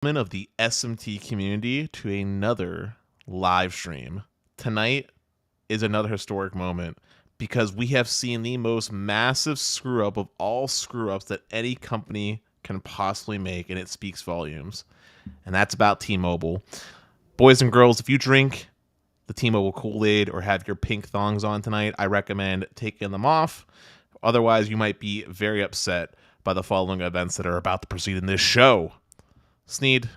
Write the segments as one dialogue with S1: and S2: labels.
S1: Of the SMT community to another live stream. Tonight is another historic moment because we have seen the most massive screw up of all screw ups that any company can possibly make, and it speaks volumes. And that's about T-Mobile. Boys and girls, if you drink the T-Mobile Kool-Aid or have your pink thongs on tonight, I recommend taking them off. Otherwise, you might be very upset by the following events that are about to proceed in this show. Sneed,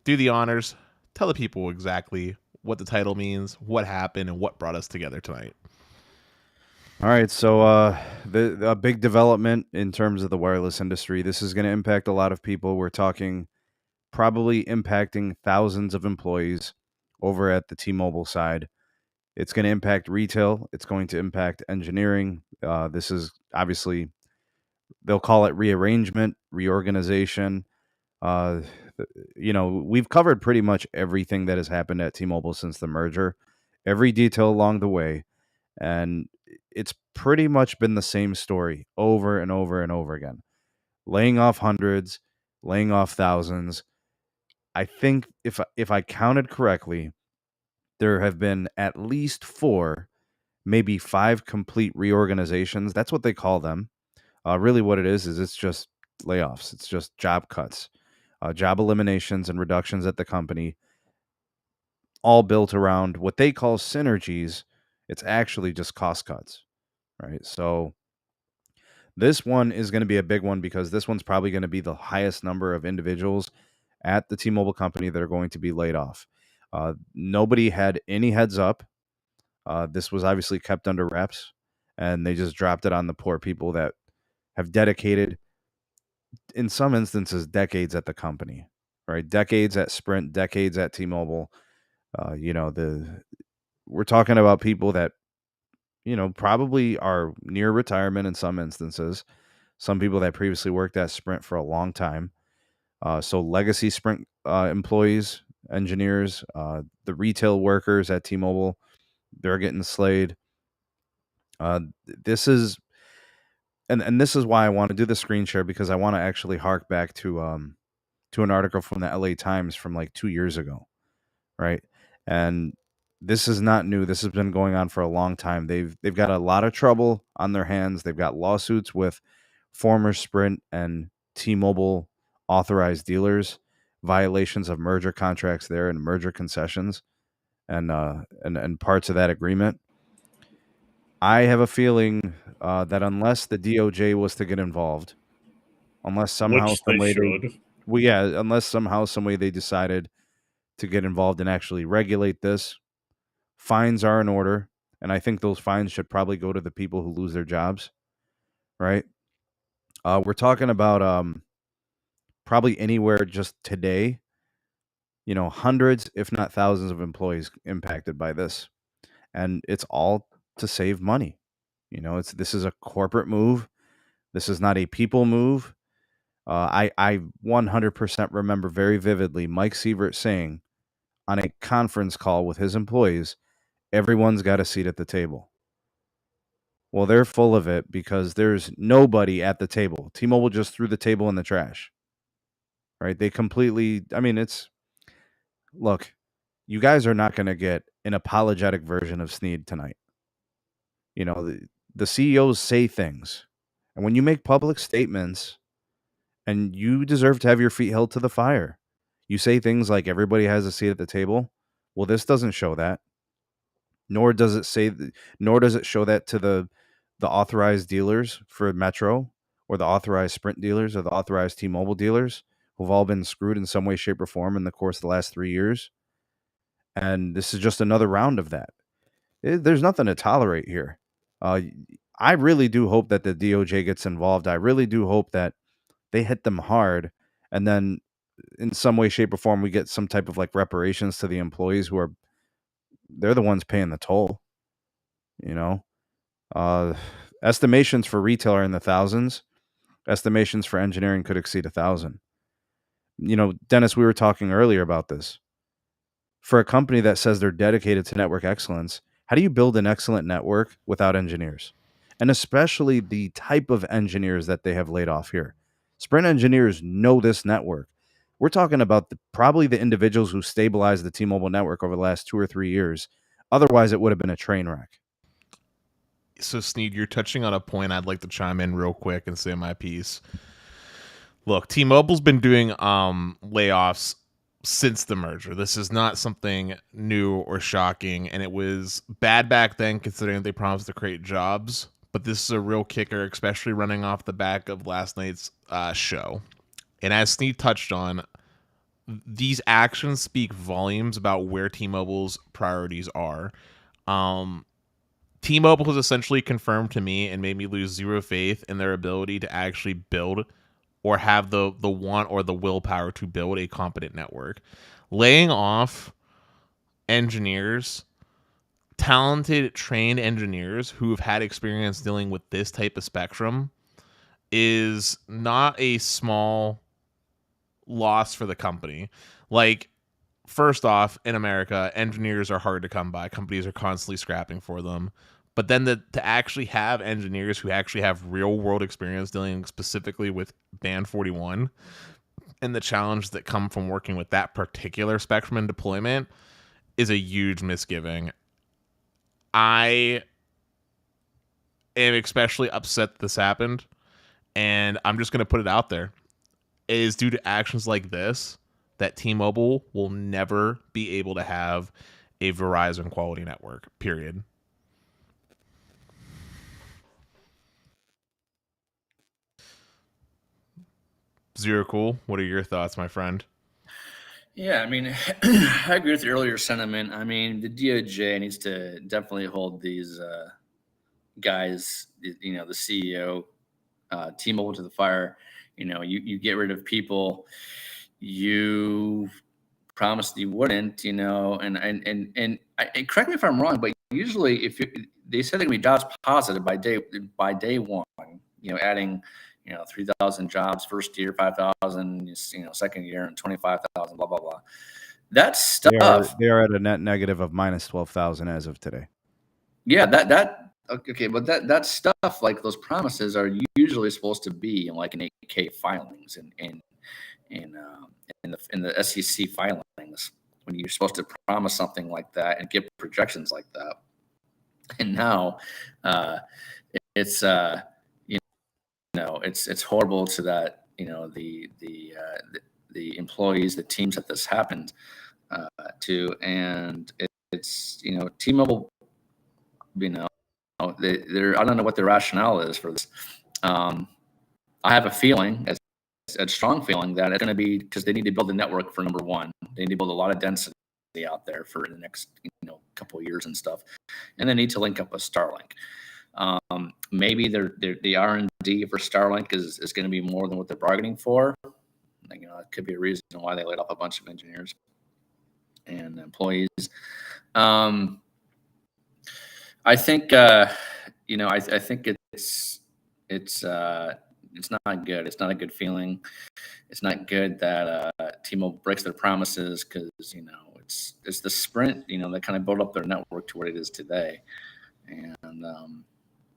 S1: do the honors. Tell the people exactly what the title means, what happened, and what brought us together tonight.
S2: All right, so a big development in terms of the wireless industry. This is going to impact a lot of people. We're talking probably impacting thousands of employees over at the T-Mobile side. It's going to impact retail. It's going to impact engineering. This is obviously, they'll call it rearrangement, reorganization. Uh, we've covered pretty much everything that has happened at T-Mobile since the merger, every detail along the way. And it's pretty much been the same story over and over and over again. Laying off hundreds, laying off thousands. I think if I counted correctly, there have been at least 4, maybe 5 complete reorganizations. That's what they call them. Really what it is it's just layoffs. It's just job cuts, job eliminations and reductions at the company, all built around what they call synergies. It's actually just cost cuts, right? So this one is going to be a big one because this one's probably going to be the highest number of individuals at the T-Mobile company that are going to be laid off. Nobody had any heads up. This was obviously kept under wraps, and they just dropped it on the poor people that have dedicated, in some instances, decades at the company, right? Decades at Sprint, decades at T-Mobile. We're talking about people that probably are near retirement in some instances. Some people that previously worked at Sprint for a long time. So legacy Sprint employees, engineers, the retail workers at T-Mobile, they're getting slayed. This is and this is why I want to do the screen share, because I want to actually hark back to an article from the LA Times from like 2 years ago, right? And this is not new. This has been going on for a long time. They've got a lot of trouble on their hands. They've got lawsuits with former Sprint and T-Mobile authorized dealers, violations of merger contracts there and merger concessions, and parts of that agreement. I have a feeling that unless the DOJ was to get involved, unless somehow
S3: Which
S2: some
S3: they
S2: way
S3: should.
S2: unless somehow some way they decided to get involved and actually regulate this, fines are in order, and I think those fines should probably go to the people who lose their jobs, right? We're talking about probably anywhere just today, hundreds, if not thousands of employees impacted by this. And it's all to save money. This is a corporate move. This is not a people move. I 100% remember very vividly Mike Sievert saying on a conference call with his employees, everyone's got a seat at the table. Well, they're full of it because there's nobody at the table. T-Mobile just threw the table in the trash, right? They completely, look, you guys are not going to get an apologetic version of Sneed tonight. The CEOs say things, and when you make public statements, and you deserve to have your feet held to the fire, you say things like everybody has a seat at the table. Well, this doesn't show that, nor does it show that to the authorized dealers for Metro, or the authorized Sprint dealers, or the authorized T-Mobile dealers, who've all been screwed in some way, shape, or form in the course of the last 3 years. And this is just another round of that. There's nothing to tolerate here. I really do hope that the DOJ gets involved. I really do hope that they hit them hard, and then in some way, shape, or form, we get some type of like reparations to the employees they're the ones paying the toll. Estimations for retail are in the thousands. Estimations for engineering could exceed 1,000. Dennis, we were talking earlier about this. For a company that says they're dedicated to network excellence, how do you build an excellent network without engineers? And especially the type of engineers that they have laid off here. Sprint engineers know this network. We're talking about probably the individuals who stabilized the T-Mobile network over the last 2 or 3 years. Otherwise, it would have been a train wreck.
S1: So, Sneed, you're touching on a point I'd like to chime in real quick and say my piece. Look, T-Mobile's been doing layoffs since the merger. This is not something new or shocking, and it was bad back then considering they promised to create jobs. But this is a real kicker, especially running off the back of last night's show. And as Sneed touched on, these actions speak volumes about where T-Mobile's priorities are. T-Mobile has essentially confirmed to me and made me lose zero faith in their ability to actually build or have the want or the willpower to build a competent network. Laying off engineers, talented, trained engineers who have had experience dealing with this type of spectrum is not a small loss for the company. Like, first off, in America, engineers are hard to come by. Companies are constantly scrapping for them. But then to actually have engineers who actually have real world experience dealing specifically with Band 41 and the challenges that come from working with that particular spectrum and deployment is a huge misgiving. I am especially upset that this happened, and I'm just going to put it out there. It is due to actions like this that T-Mobile will never be able to have a Verizon quality network, period. Zero Cool, what are your thoughts, my friend?
S3: Yeah, I mean, I agree with the earlier sentiment. I mean, the DOJ needs to definitely hold these guys, the CEO, T-Mobile to the fire. You get rid of people you promised you wouldn't, and correct me if I'm wrong, but usually they said they're gonna be jobs positive by day one, adding 3,000 jobs first year, 5,000, second year, and 25,000, blah blah blah. That stuff.
S2: They are at a net negative of minus 12,000 as of today.
S3: Yeah, that okay, but that stuff, like those promises, are usually supposed to be in like an 8K filings and in the SEC filings when you're supposed to promise something like that and give projections like that. And now it's it's horrible to that the employees, the teams that this happened to, and it's T-Mobile, they're I don't know what the rationale is for this. I have a feeling, a strong feeling, that it's going to be because they need to build a network for number one. They need to build a lot of density out there for the next couple of years and stuff, and they need to link up with Starlink. Maybe the R&D for Starlink is going to be more than what they're bargaining for. It could be a reason why they laid off a bunch of engineers and employees. I think I think it's not good. It's not a good feeling. It's not good that T-Mobile breaks their promises because it's the Sprint that kind of built up their network to what it is today, and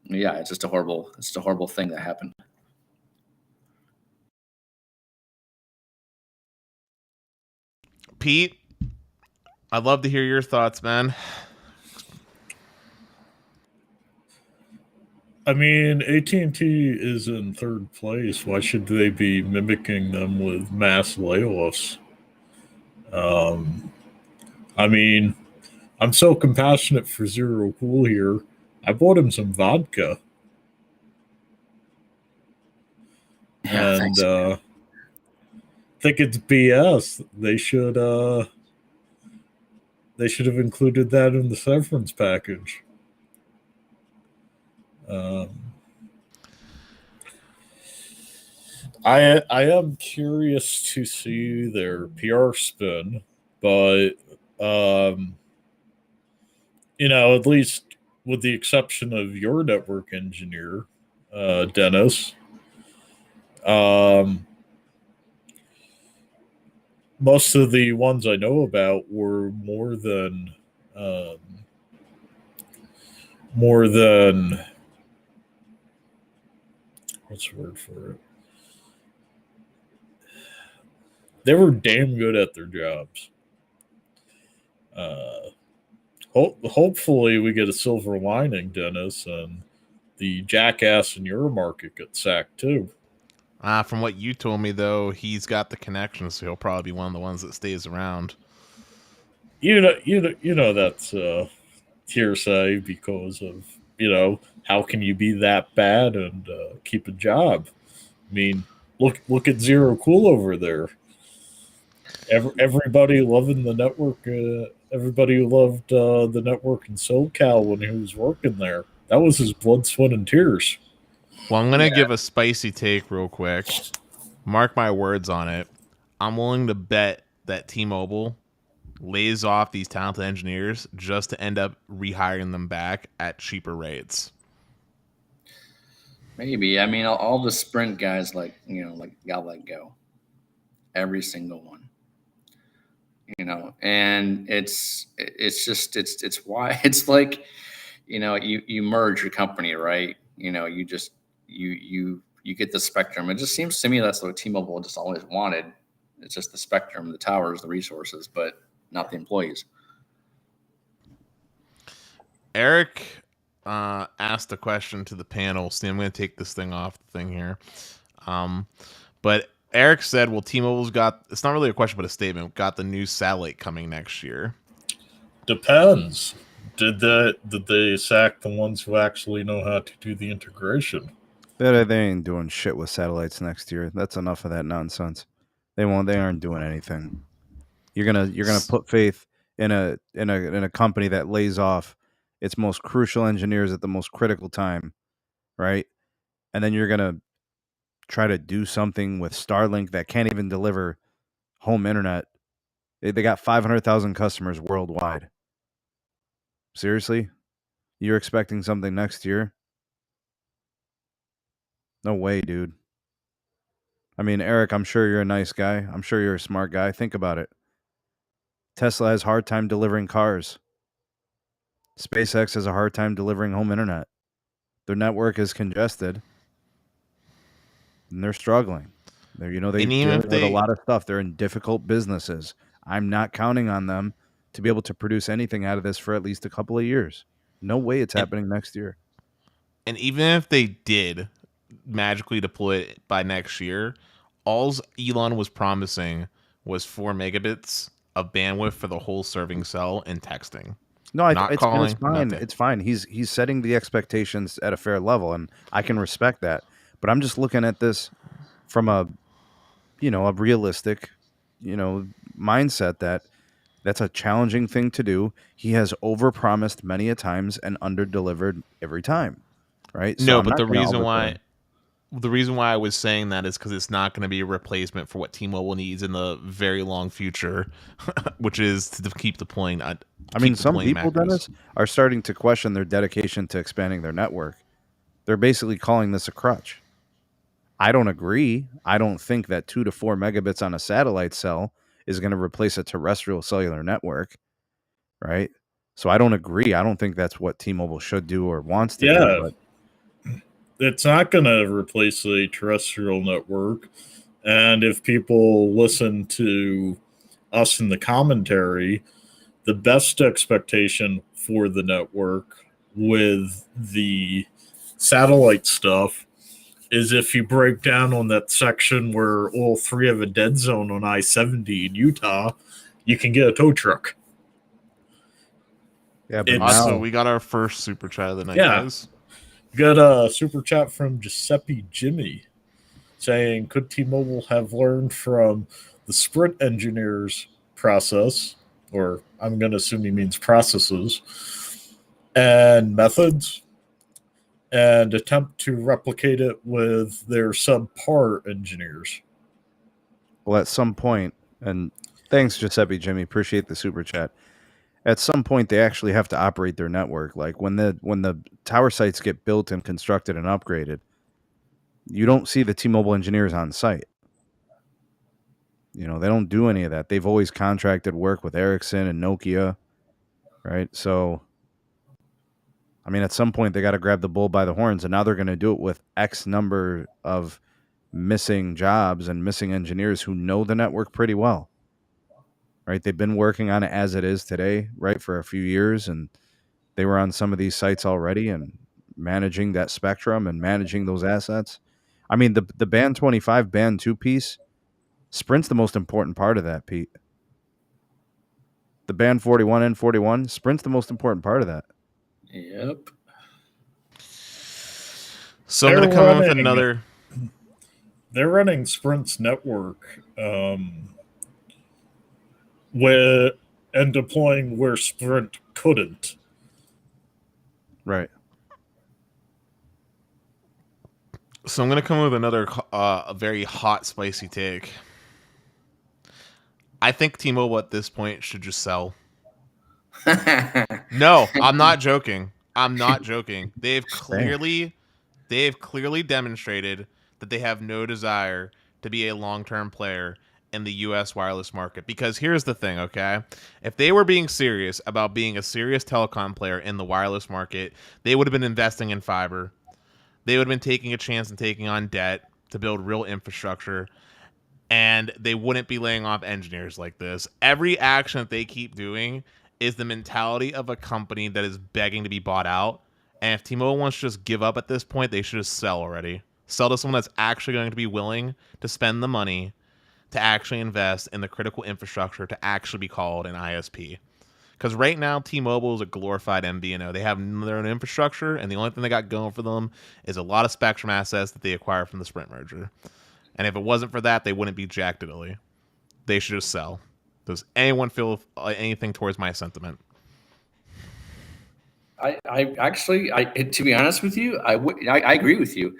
S3: yeah, it's a horrible thing that happened.
S1: Pete, I'd love to hear your thoughts, man.
S4: I mean, AT&T is in third place. Why should they be mimicking them with mass layoffs? I mean, I'm so compassionate for Zero Cool here. I bought him some vodka.
S3: Yeah,
S4: and
S3: thanks.
S4: I think it's BS. They should have included that in the severance package. I am curious to see their PR spin, but at least with the exception of your network engineer, Dennis, most of the ones I know about were more than what's the word for it? They were damn good at their jobs. Uh, hopefully, we get a silver lining, Dennis, and the jackass in your market gets sacked too.
S1: From what you told me, though, he's got the connections, so he'll probably be one of the ones that stays around.
S4: That's hearsay because of how can you be that bad and keep a job? I mean, look at Zero Cool over there. Everybody loving the network. Everybody who loved the network in SoCal when he was working there. That was his blood, sweat, and tears.
S1: Well, I'm gonna give a spicy take real quick. Mark my words on it. I'm willing to bet that T-Mobile lays off these talented engineers just to end up rehiring them back at cheaper rates.
S3: Maybe. I mean, all the Sprint guys, got let go. Every single one. And it's why it's like, you merge your company, right? You just you get the spectrum. It just seems to me that's what T-Mobile just always wanted. It's just the spectrum, the towers, the resources, but not the employees.
S1: Eric asked a question to the panel. See, I'm going to take this thing off the thing here. But Eric said, well, T-Mobile's got, it's not really a question, but a statement, got the new satellite coming next year.
S4: Depends. Did they sack the ones who actually know how to do the integration?
S2: They ain't doing shit with satellites next year. That's enough of that nonsense. They aren't doing anything. You're gonna put faith in a company that lays off its most crucial engineers at the most critical time, right? And then you're gonna try to do something with Starlink that can't even deliver home internet. They got 500,000 customers worldwide. Seriously? You're expecting something next year? No way, dude. I mean, Eric, I'm sure you're a nice guy. I'm sure you're a smart guy. Think about it. Tesla has a hard time delivering cars. SpaceX has a hard time delivering home internet. Their network is congested, and they're struggling. They dealing with a lot of stuff. They're in difficult businesses. I'm not counting on them to be able to produce anything out of this for at least a couple of years. No way it's happening next year.
S1: And even if they did magically deploy it by next year, all Elon was promising was 4 megabits of bandwidth for the whole serving cell and texting.
S2: No, it's fine. Nothing. It's fine. He's setting the expectations at a fair level, and I can respect that. But I'm just looking at this from a realistic, mindset that's a challenging thing to do. He has overpromised many a times and underdelivered every time, right?
S1: No, but the reason why I was saying that is because it's not going to be a replacement for what T-Mobile needs in the very long future, which is to keep deploying.
S2: Some people, Dennis, are starting to question their dedication to expanding their network. They're basically calling this a crutch. I don't agree. I don't think that 2 to 4 megabits on a satellite cell is going to replace a terrestrial cellular network, right? So I don't agree. I don't think that's what T-Mobile should do or wants to do. But
S4: it's not going to replace a terrestrial network. And if people listen to us in the commentary, the best expectation for the network with the satellite stuff is if you break down on that section where all three have a dead zone on I-70 in Utah, you can get a tow truck.
S2: Yeah, but
S1: also, we got our first super chat of the night, guys.
S4: Got a super chat from Giuseppe Jimmy saying, could T-Mobile have learned from the Sprint engineers process, or I'm going to assume he means processes, and methods, and attempt to replicate it with their subpar engineers?
S2: Well, at some point, and thanks, Giuseppe Jimmy, appreciate the super chat. At some point, they actually have to operate their network. Like when the tower sites get built and constructed and upgraded, you don't see the T-Mobile engineers on site. They don't do any of that. They've always contracted work with Ericsson and Nokia, right? So, I mean, at some point, they got to grab the bull by the horns, and now they're going to do it with X number of missing jobs and missing engineers who know the network pretty well. Right? They've been working on it as it is today, right, for a few years, and they were on some of these sites already and managing that spectrum and managing those assets. I mean, the Band 25 Band 2 piece, Sprint's the most important part of that, Pete. The Band 41 and 41, Sprint's the most important part of that.
S3: Yep.
S1: So I'm going to come in with another.
S4: They're running Sprint's network where and deploying where Sprint couldn't.
S2: Right.
S1: So I'm going to come with another a very hot, spicy take. I think T-Mobile at this point should just sell. No, I'm not joking. I'm not joking. They've clearly demonstrated that they have no desire to be a long-term player in the U.S. wireless market. Because here's the thing, okay? If they were being serious about being a serious telecom player in the wireless market, they would have been investing in fiber. They would have been taking a chance and taking on debt to build real infrastructure, and they wouldn't be laying off engineers like this. Every action that they keep doing is the mentality of a company that is begging to be bought out. And if T-Mobile wants to just give up at this point, they should just sell already. Sell to someone that's actually going to be willing to spend the money to actually invest in the critical infrastructure to actually be called an ISP. Because right now, T-Mobile is a glorified MVNO. They have their own infrastructure, and the only thing they got going for them is a lot of spectrum assets that they acquired from the Sprint merger. And if it wasn't for that, they wouldn't be Jack Diddley. They should just sell. Does anyone feel anything towards my sentiment?
S3: I actually, to be honest with you, I agree with you.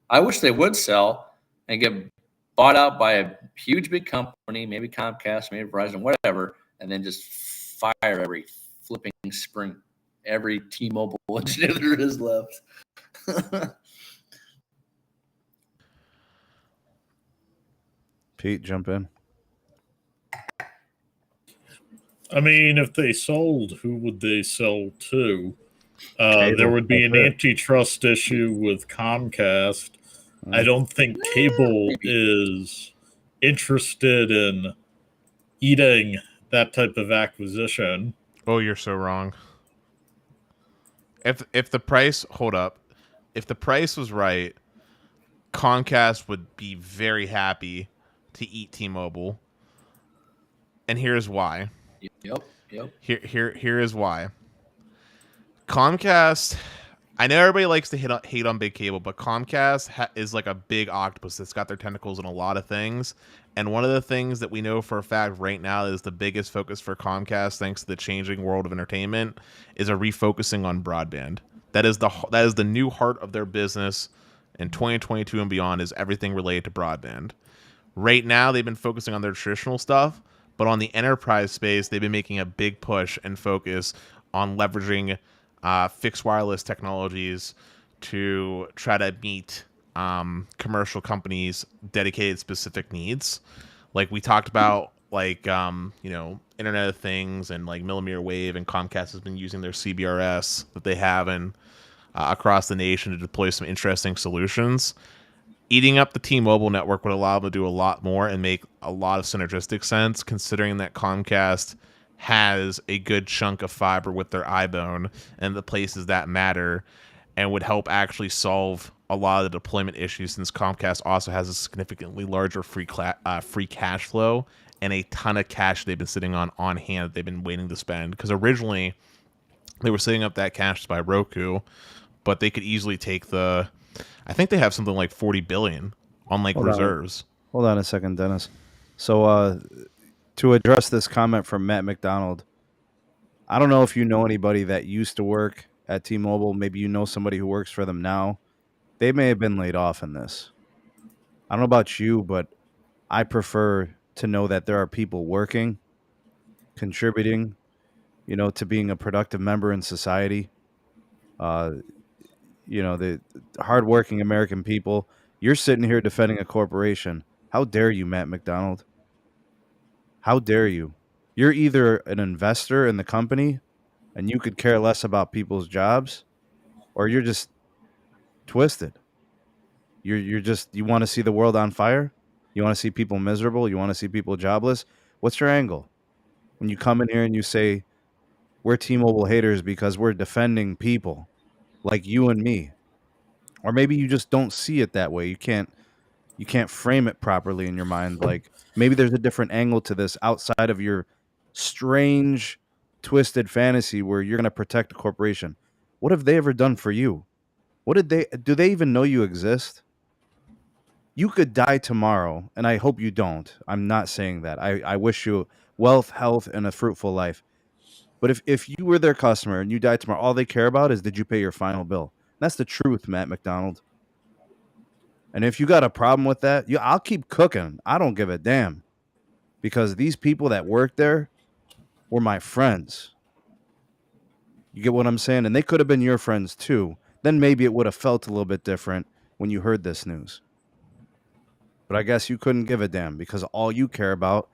S3: I wish they would sell and get bought out by a huge big company, maybe Comcast, maybe Verizon, whatever, and then just fire every flipping Sprint, every T-Mobile engineer there is left.
S2: Pete, jump in.
S4: I mean, if they sold, who would they sell to? There would be an antitrust issue with Comcast. I don't think cable is interested in eating that type of acquisition.
S1: Oh, you're so wrong. If the price, hold up, if the price was right, Comcast would be very happy to eat T-Mobile. And here's why.
S3: Yep.
S1: Here is why. Comcast, I know everybody likes to hate on big cable, but Comcast is like a big octopus that's got their tentacles in a lot of things. And one of the things that we know for a fact right now is the biggest focus for Comcast, thanks to the changing world of entertainment, is a refocusing on broadband. That is the new heart of their business in 2022 and beyond, is everything related to broadband. Right now, they've been focusing on their traditional stuff, but on the enterprise space, they've been making a big push and focus on leveraging fixed wireless technologies to try to meet commercial companies' dedicated specific needs. Like we talked about, like Internet of Things and like mmWave, and Comcast has been using their CBRS that they have in across the nation to deploy some interesting solutions. Eating up the T-Mobile network would allow them to do a lot more and make a lot of synergistic sense, considering that Comcast has a good chunk of fiber with their iBone and the places that matter, and would help actually solve a lot of the deployment issues, since Comcast also has a significantly larger free cash flow and a ton of cash they've been sitting on hand that they've been waiting to spend. Because originally they were setting up that cash to buy Roku, but they could easily take I think they have something like $40 billion on reserves.
S2: Hold on a second, Dennis. So to address this comment from Matt McDonald, I don't know if you know anybody that used to work at T-Mobile. Maybe you know somebody who works for them now. They may have been laid off in this. I don't know about you, but I prefer to know that there are people working, contributing, to being a productive member in society. The hardworking American people. You're sitting here defending a corporation. How dare you, Matt McDonald? How dare you? You're either an investor in the company and you could care less about people's jobs, or you're just twisted. You want to see the world on fire? You want to see people miserable? You want to see people jobless? What's your angle? When you come in here and you say we're T-Mobile haters because we're defending people like you and me, or maybe you just don't see it that way. You can't frame it properly in your mind. Like maybe there's a different angle to this outside of your strange, twisted fantasy where you're going to protect a corporation. What have they ever done for you? Do they even know you exist? You could die tomorrow, and I hope you don't. I'm not saying that. I wish you wealth, health, and a fruitful life. But if you were their customer and you died tomorrow, all they care about is did you pay your final bill? That's the truth, Matt McDonald. And if you got a problem with that, I'll keep cooking. I don't give a damn. Because these people that work there were my friends. You get what I'm saying? And they could have been your friends too. Then maybe it would have felt a little bit different when you heard this news. But I guess you couldn't give a damn because all you care about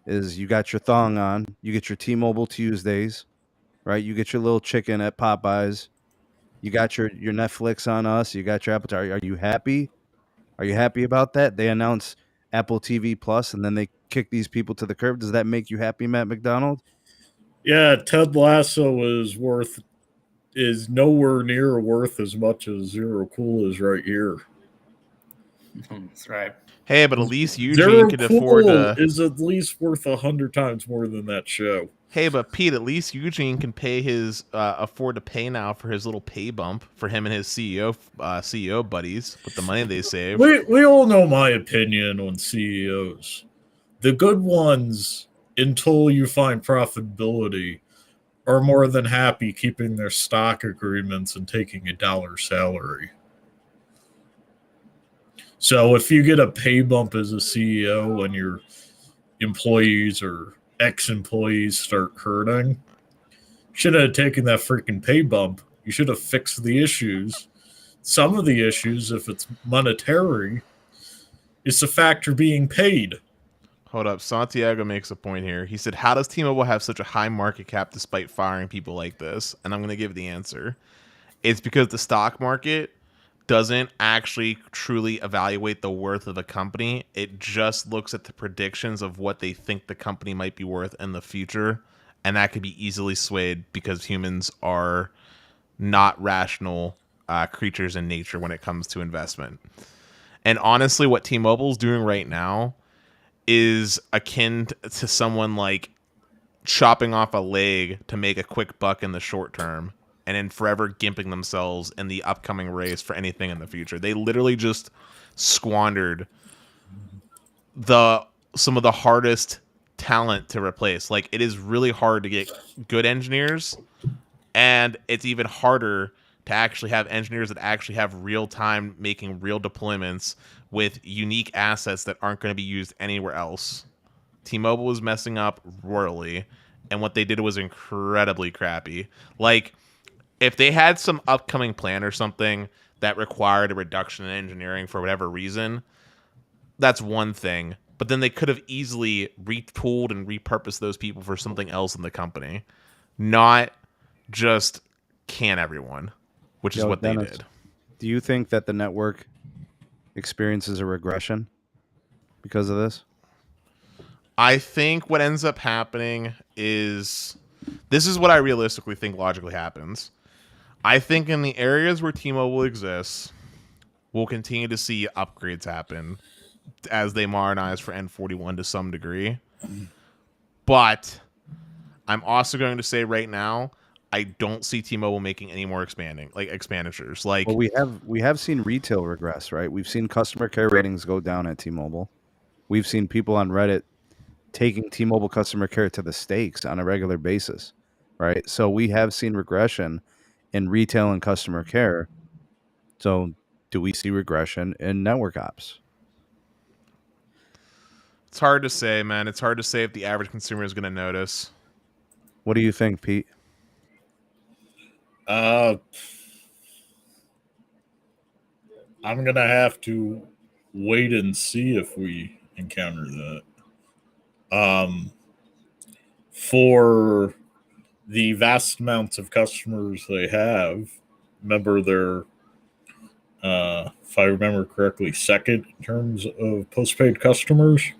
S2: is you got your thong on, you get your T-Mobile Tuesdays, right? You get your little chicken at Popeyes. You got your Netflix on us. You got your Apple. Are you happy? Are you happy about that? They announce Apple TV Plus, and then they kick these people to the curb. Does that make you happy, Matt McDonald?
S4: Yeah, Ted Lasso is nowhere near worth as much as Zero Cool is right here.
S3: That's right.
S1: Hey, but at least Eugene
S4: Zero
S1: could
S4: Cool
S1: afford to.
S4: is at least worth 100 times more than that show.
S1: Hey, but Pete, at least Eugene can pay his afford to pay now for his little pay bump for him and his CEO buddies with the money they save.
S4: We all know my opinion on CEOs. The good ones, until you find profitability, are more than happy keeping their stock agreements and taking $1 salary. So if you get a pay bump as a CEO and your employees or ex-employees start hurting, you should have taken that freaking pay bump. You should have fixed the issues. Some of the issues, if it's monetary, is the factor being paid.
S1: Hold up. Santiago makes a point here. He said, how does T-Mobile have such a high market cap despite firing people like this? And I'm going to give the answer. It's because the stock market doesn't actually truly evaluate the worth of a company. It just looks at the predictions of what they think the company might be worth in the future. And that could be easily swayed because humans are not rational creatures in nature when it comes to investment. And honestly, what T-Mobile's doing right now is akin to someone like chopping off a leg to make a quick buck in the short term and then forever gimping themselves in the upcoming race for anything in the future. They literally just squandered some of the hardest talent to replace. Like, it is really hard to get good engineers, and it's even harder to actually have engineers that actually have real time making real deployments with unique assets that aren't going to be used anywhere else. T-Mobile was messing up royally, and what they did was incredibly crappy. Like, if they had some upcoming plan or something that required a reduction in engineering for whatever reason, that's one thing. But then they could have easily retooled and repurposed those people for something else in the company, not just can everyone, which is what Dennis, they did.
S2: Do you think that the network experiences a regression because of this?
S1: I think what ends up happening is, this is what I realistically think logically happens. I think in the areas where T-Mobile exists, we'll continue to see upgrades happen as they modernize for N41 to some degree. But I'm also going to say right now, I don't see T-Mobile making any more expenditures. Like,
S2: well, we have seen retail regress, right? We've seen customer care ratings go down at T-Mobile. We've seen people on Reddit taking T-Mobile customer care to the stakes on a regular basis, right? So we have seen regression in retail and customer care. So do we see regression in network ops?
S1: It's hard to say, man. It's hard to say if the average consumer is going to notice.
S2: What do you think, Pete?
S4: I'm going to have to wait and see if we encounter that. For the vast amounts of customers they have, remember if I remember correctly, second in terms of postpaid customers.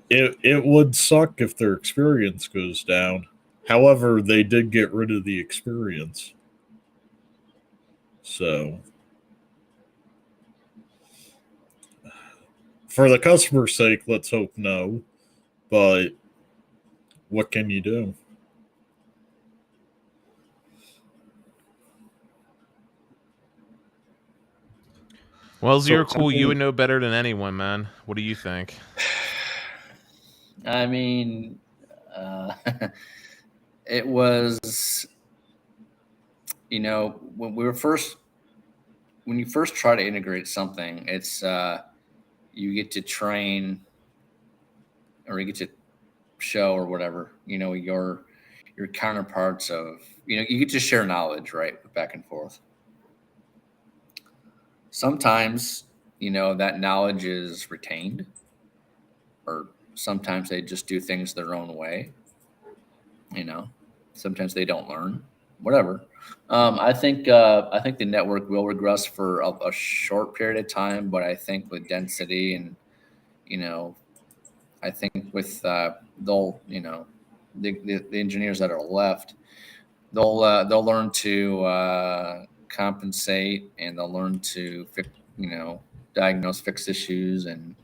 S4: It would suck if their experience goes down. However, they did get rid of the experience. So, for the customer's sake, let's hope no. But what can you do?
S1: Well,
S2: So
S1: Zero Cool, you
S2: something-
S1: would know better than anyone, man. What do you think?
S3: I mean, uh, it was, when you first try to integrate something, it's you get to train, or you get to show, or whatever, your counterparts of, you get to share knowledge, right, back and forth. Sometimes, that knowledge is retained, or sometimes they just do things their own way. Sometimes they don't learn, whatever. I think the network will regress for a short period of time, but I think with density, and you know, I think with the engineers that are left, they'll learn to compensate, and they'll learn to diagnose, fix issues, and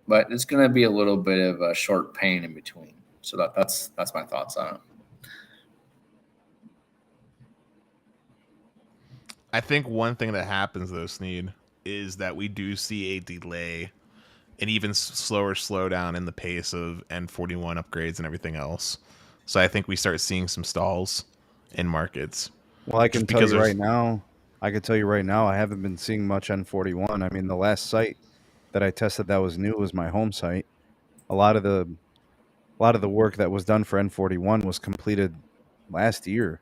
S3: but it's going to be a little bit of a short pain in between. So that's my thoughts on it.
S1: I think one thing that happens though, Sneed, is that we do see a delay, an even slower slowdown in the pace of N41 upgrades and everything else. So I think we start seeing some stalls in markets.
S2: Well, I can tell you right now, I haven't been seeing much N41. I mean, the last site that I tested that was new was my home site. A lot of the work that was done for N41 was completed last year.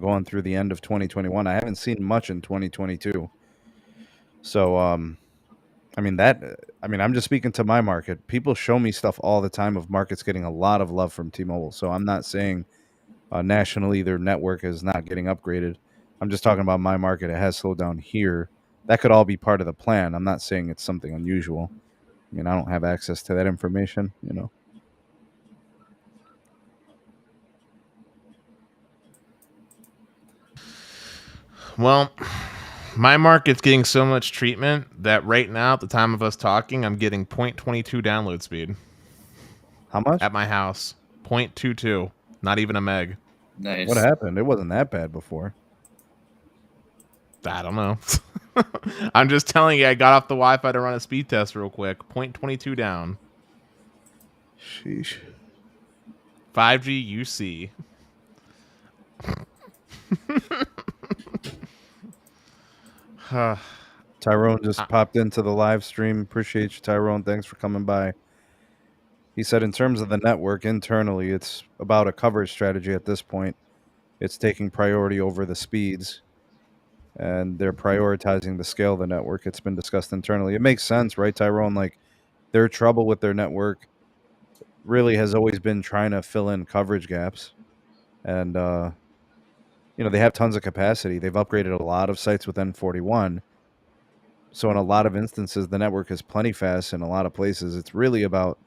S2: Going through the end of 2021. I haven't seen much in 2022. So, I'm just speaking to my market. People show me stuff all the time of markets getting a lot of love from T-Mobile. So I'm not saying nationally their network is not getting upgraded. I'm just talking about my market. It has slowed down here. That could all be part of the plan. I'm not saying it's something unusual. I mean, I don't have access to that information.
S1: Well, my market's getting so much treatment that right now, at the time of us talking, I'm getting 0.22 download speed.
S2: How much?
S1: At my house. 0.22. Not even a meg.
S3: Nice.
S2: What happened? It wasn't that bad before.
S1: I don't know. I'm just telling you, I got off the Wi-Fi to run a speed test real quick. 0.22 down.
S2: Sheesh.
S1: 5G UC.
S2: Tyrone just popped into the live stream. Appreciate you, Tyrone. Thanks for coming by. He said, in terms of the network internally, it's about a coverage strategy at this point. It's taking priority over the speeds, and they're prioritizing the scale of the network. It's been discussed internally. It makes sense, right, Tyrone? Like, their trouble with their network really has always been trying to fill in coverage gaps. And, they have tons of capacity. They've upgraded a lot of sites with N41. So in a lot of instances, the network is plenty fast in a lot of places. It's really about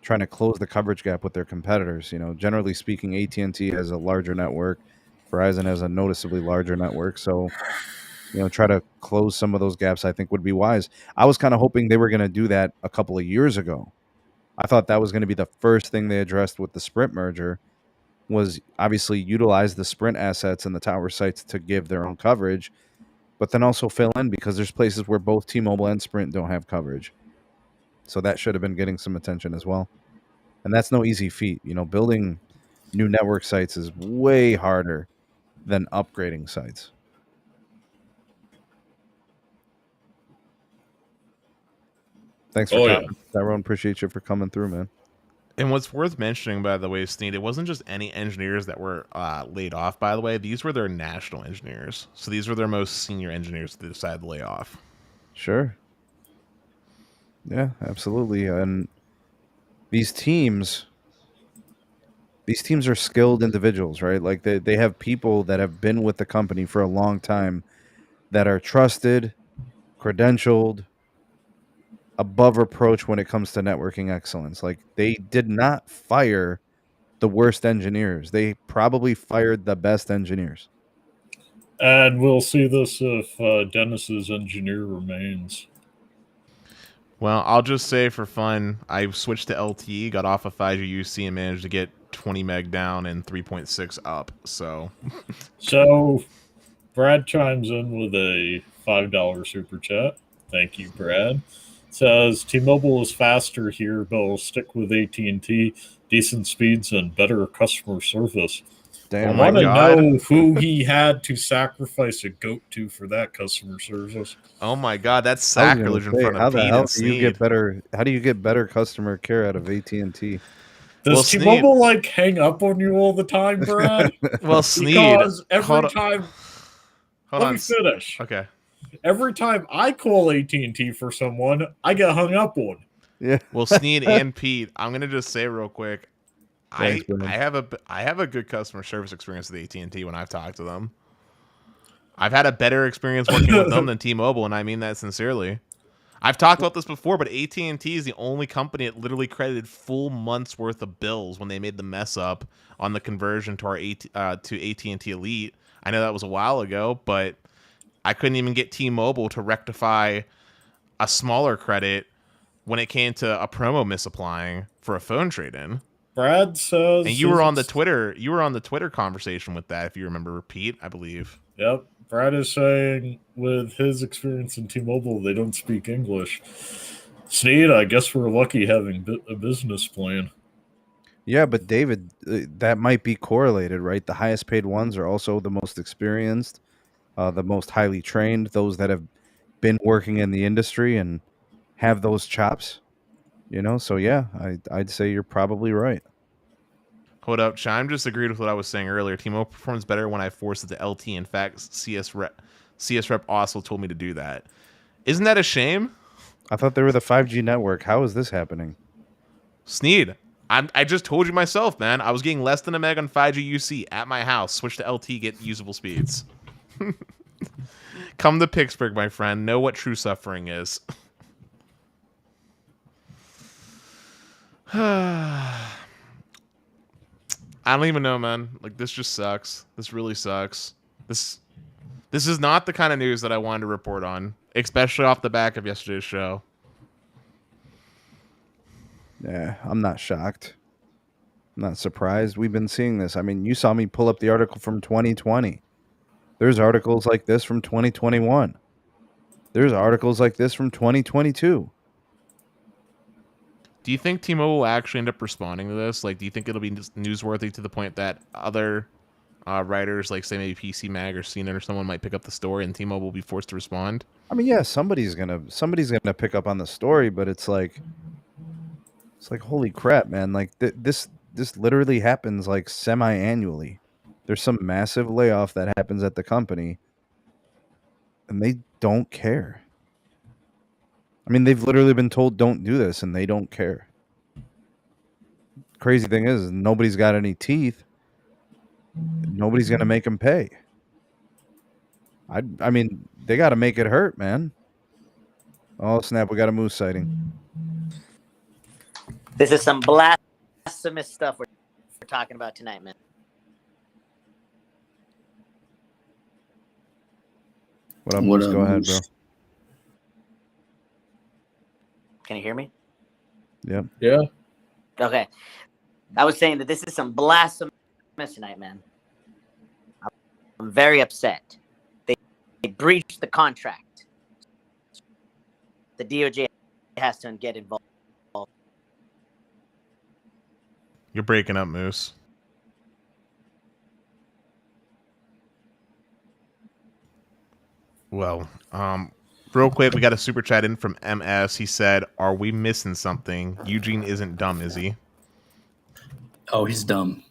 S2: trying to close the coverage gap with their competitors. Generally speaking, AT&T has a larger network. Verizon has a noticeably larger network. So, try to close some of those gaps, I think, would be wise. I was kind of hoping they were going to do that a couple of years ago. I thought that was going to be the first thing they addressed with the Sprint merger, was obviously utilize the Sprint assets and the tower sites to give their own coverage, but then also fill in, because there's places where both T-Mobile and Sprint don't have coverage. So that should have been getting some attention as well. And that's no easy feat. Building new network sites is way harder than upgrading sites. Thanks for coming, Tyrone. Appreciate you for coming through, man.
S1: And what's worth mentioning, by the way, Sneed, it wasn't just any engineers that were laid off, by the way. These were their national engineers. So these were their most senior engineers that they decided to lay off.
S2: Sure. Yeah, absolutely. And these teams are skilled individuals, right? Like they have people that have been with the company for a long time that are trusted, credentialed, above reproach when it comes to networking excellence. Like, they did not fire the worst engineers. They probably fired the best engineers.
S4: And we'll see this if Dennis's engineer remains.
S1: Well, I'll just say for fun, I switched to LTE, got off of 5G UC, and managed to get 20 meg down and 3.6 up. So
S4: Brad chimes in with a $5 super chat. Thank you, Brad. Says T-Mobile is faster here, but will stick with AT&T. Decent speeds and better customer service.
S2: Damn,
S4: I want to know who he had to sacrifice a goat to for that customer service.
S1: Oh my God, that's sacrilege in front of
S2: how the
S1: Pete
S2: hell
S1: and
S2: do you
S1: Sneed.
S2: get better? How do you get better customer care out of AT&T?
S4: Does T-Mobile like hang up on you all the time, Brad?
S1: Well, Sneed,
S4: because every time.
S1: Let
S4: me finish.
S1: Okay.
S4: Every time I call AT&T for someone, I get hung up on.
S2: Yeah.
S1: Well, Sneed and Pete, I'm gonna just say real quick,
S2: Thanks,
S1: I have a good customer service experience with AT&T when I've talked to them. I've had a better experience working with them than T-Mobile, and I mean that sincerely. I've talked about this before, but AT&T is the only company that literally credited full months worth of bills when they made the mess up on the conversion to our to AT&T Elite. I know that was a while ago, but I couldn't even get T-Mobile to rectify a smaller credit when it came to a promo misapplying for a phone trade-in.
S4: Brad says,
S1: and you were on the Twitter conversation with that, if you remember, Pete, I believe.
S4: Yep. Brad is saying with his experience in T-Mobile, they don't speak English. Sneed, I guess we're lucky having a business plan.
S2: Yeah, but David, that might be correlated, right? The highest paid ones are also the most experienced, the most highly trained, those that have been working in the industry and have those chops, So yeah, I'd say you're probably right.
S1: Hold up, Chime just agreed with what I was saying earlier. T-Mobile performs better when I force it to LT. In fact, CS rep also told me to do that. Isn't that a shame?
S2: I thought they were the 5G network. How is this happening?
S1: Sneed, I just told you myself, man. I was getting less than a meg on 5G UC at my house. Switch to LT, get usable speeds. Come to Pittsburgh, my friend. Know what true suffering is. I don't even know, man. Like, this just sucks. This really sucks. This is not the kind of news that I wanted to report on, especially off the back of yesterday's show.
S2: Yeah, I'm not shocked. I'm not surprised. We've been seeing this. I mean, you saw me pull up the article from 2020. There's articles like this from 2021. There's articles like this from 2022.
S1: Do you think T-Mobile will actually end up responding to this? Like, do you think it'll be newsworthy to the point that other writers, like say maybe PC Mag or CNET or someone, might pick up the story and T-Mobile will be forced to respond?
S2: I mean, yeah, somebody's gonna pick up on the story, but it's like holy crap, man! Like this literally happens like semi-annually. There's some massive layoff that happens at the company, and they don't care. I mean, they've literally been told don't do this, and they don't care. Crazy thing is, nobody's got any teeth. Nobody's gonna make them pay. I mean, they got to make it hurt, man. Oh snap! We got a moose sighting.
S5: This is some blasphemous stuff we're talking about tonight, man.
S2: What up, Moose? Go ahead, bro.
S5: Can you hear me?
S2: Yep.
S4: Yeah.
S5: Okay. I was saying that this is some blasphemous tonight, man. I'm very upset. They breached the contract. The DOJ has to get involved.
S1: You're breaking up, Moose. Well, real quick, we got a super chat in from MS. He said, "Are we missing something? Eugene isn't dumb, is he?"
S3: Oh, he's dumb.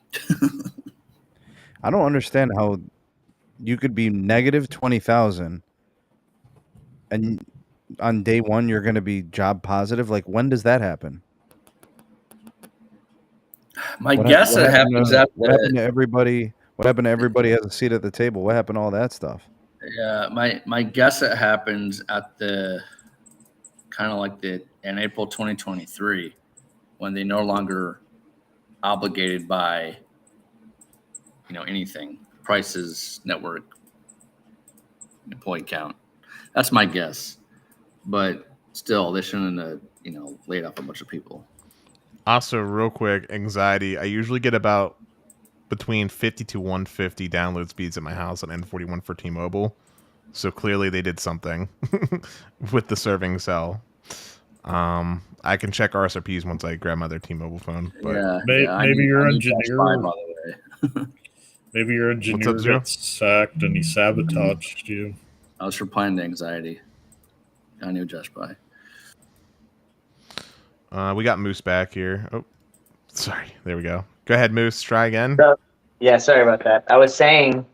S2: I don't understand how you could be negative 20,000 and on day one you're going to be job positive. Like, when does that happen?
S3: My guess it happens after.
S2: What happened to everybody? What happened to everybody has a seat at the table? What happened to all that stuff?
S3: Yeah, my guess it happens at the kind of like in April 2023 when they no longer obligated by anything, prices, network, employee count. That's my guess, but still they shouldn't have laid off a bunch of people.
S1: Also, real quick, anxiety. I usually get about between 50 to 150 download speeds at my house on N41 for T-Mobile. So clearly they did something with the serving cell. I can check RSRPs once I grab my other T-Mobile phone. But
S4: maybe your engineer,
S3: by the way.
S4: Maybe your engineer gets sacked and he sabotaged you.
S3: I was replying to anxiety. I knew Josh by.
S1: We got Moose back here. Oh, sorry. There we go. Go ahead, Moose. Try again.
S5: Yeah, sorry about that. I was saying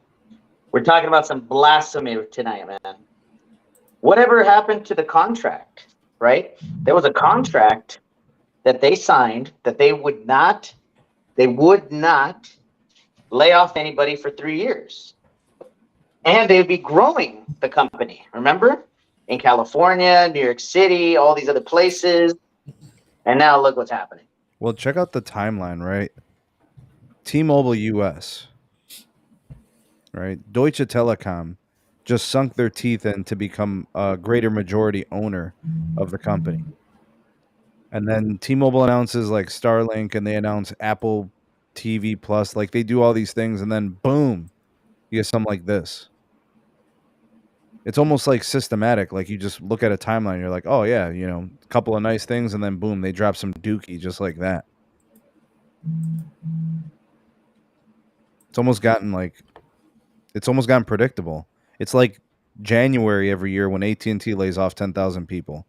S5: we're talking about some blasphemy tonight, man. Whatever happened to the contract, right? There was a contract that they signed that they would not lay off anybody for 3 years. And they'd be growing the company, remember? In California, New York City, all these other places. And now look what's happening.
S2: Well, check out the timeline, right? T-Mobile US, right? Deutsche Telekom just sunk their teeth in to become a greater majority owner of the company. And then T-Mobile announces like Starlink, and they announce Apple TV Plus. Like they do all these things, and then boom, you get something like this. It's almost like systematic. Like you just look at a timeline, you're like, oh yeah, a couple of nice things, and then boom, they drop some dookie just like that. It's almost gotten predictable. It's like January every year when AT&T lays off 10,000 people.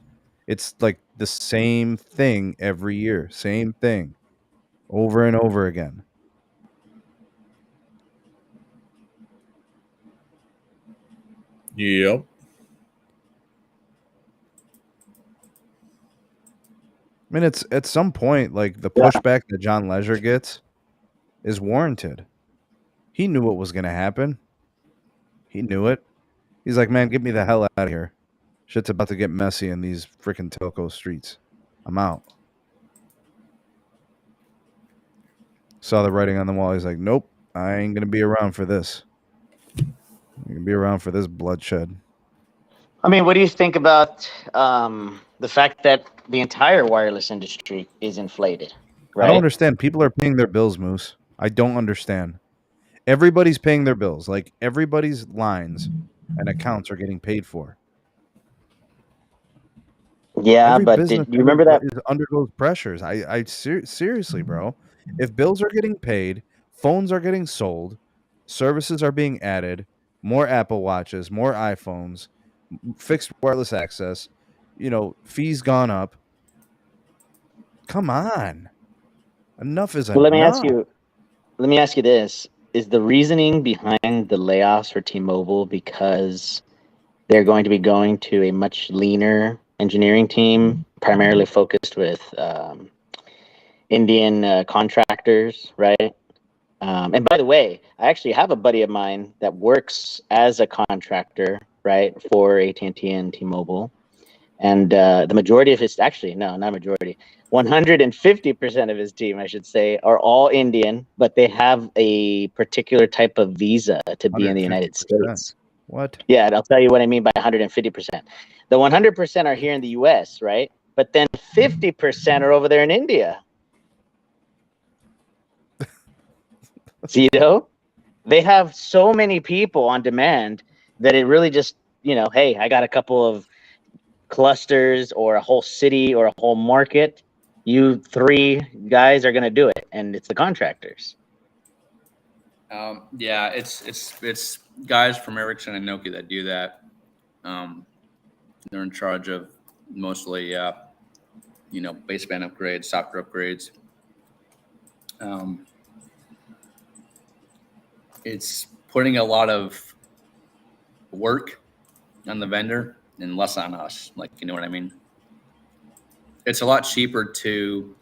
S2: It's like the same thing every year, same thing over and over again.
S4: Yep.
S2: I mean, it's at some point, like the pushback that John Leisure gets is warranted. He knew what was going to happen. He knew it. He's like, man, get me the hell out of here. Shit's about to get messy in these freaking telco streets. I'm out. Saw the writing on the wall. He's like, nope, I ain't going to be around for this. I'm going to be around for this bloodshed.
S5: I mean, what do you think about the fact that the entire wireless industry is inflated? Right?
S2: I don't understand. People are paying their bills, Moose. I don't understand. Everybody's paying their bills. Like everybody's lines and accounts are getting paid for.
S5: Yeah, but did you remember that
S2: undergoes pressures? I seriously, bro. If bills are getting paid, phones are getting sold, services are being added, more Apple Watches, more iPhones, fixed wireless access, fees gone up. Come on. Enough is enough.
S5: Let me ask you this. Is the reasoning behind the layoffs for T-Mobile because they're going to be going to a much leaner engineering team, primarily focused with Indian contractors, right? And by the way, I actually have a buddy of mine that works as a contractor, right, for AT&T and T-Mobile. And the majority of his, actually, no, not majority, 150% of his team, I should say, are all Indian, but they have a particular type of visa to be in the United States.
S2: What?
S5: Yeah, and I'll tell you what I mean by 150%. The 100% are here in the U.S., right? But then 50% are over there in India. So, they have so many people on demand that it really just, hey, I got a couple of clusters or a whole city or a whole market. You 3 guys are going to do it, and it's the contractors.
S3: Yeah, it's guys from Ericsson and Nokia that do that. They're in charge of mostly, baseband upgrades, software upgrades. It's putting a lot of work on the vendor and less on us. Like, you know what I mean? It's a lot cheaper to,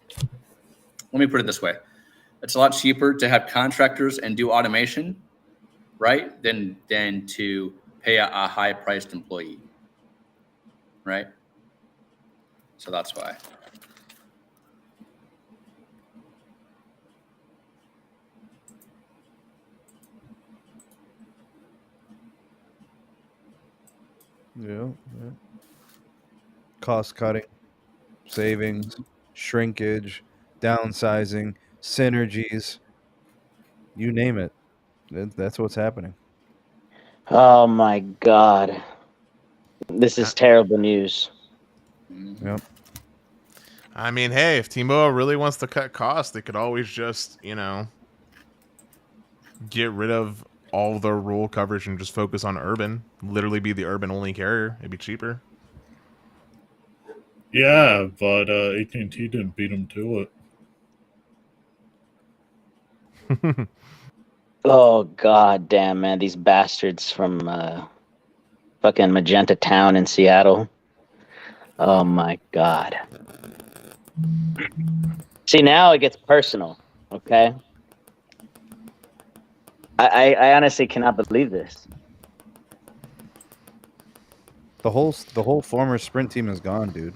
S3: let me put it this way. It's a lot cheaper to have contractors and do automation, right? Than to pay a high-priced employee, right? So that's why.
S2: Yeah. Cost cutting, savings, shrinkage, downsizing, synergies. You name it. That's what's happening.
S5: Oh my God. This is terrible news.
S2: Yep.
S1: I mean, hey, if T-Mobile really wants to cut costs, they could always just, get rid of all their rural coverage and just focus on urban. Literally be the urban only carrier. It'd be cheaper.
S4: Yeah, but AT&T didn't beat them to it.
S5: Oh God damn, man. These bastards from fucking Magenta Town in Seattle. Oh my God. See, now it gets personal, okay? I honestly cannot believe this.
S2: The whole former Sprint team is gone, dude.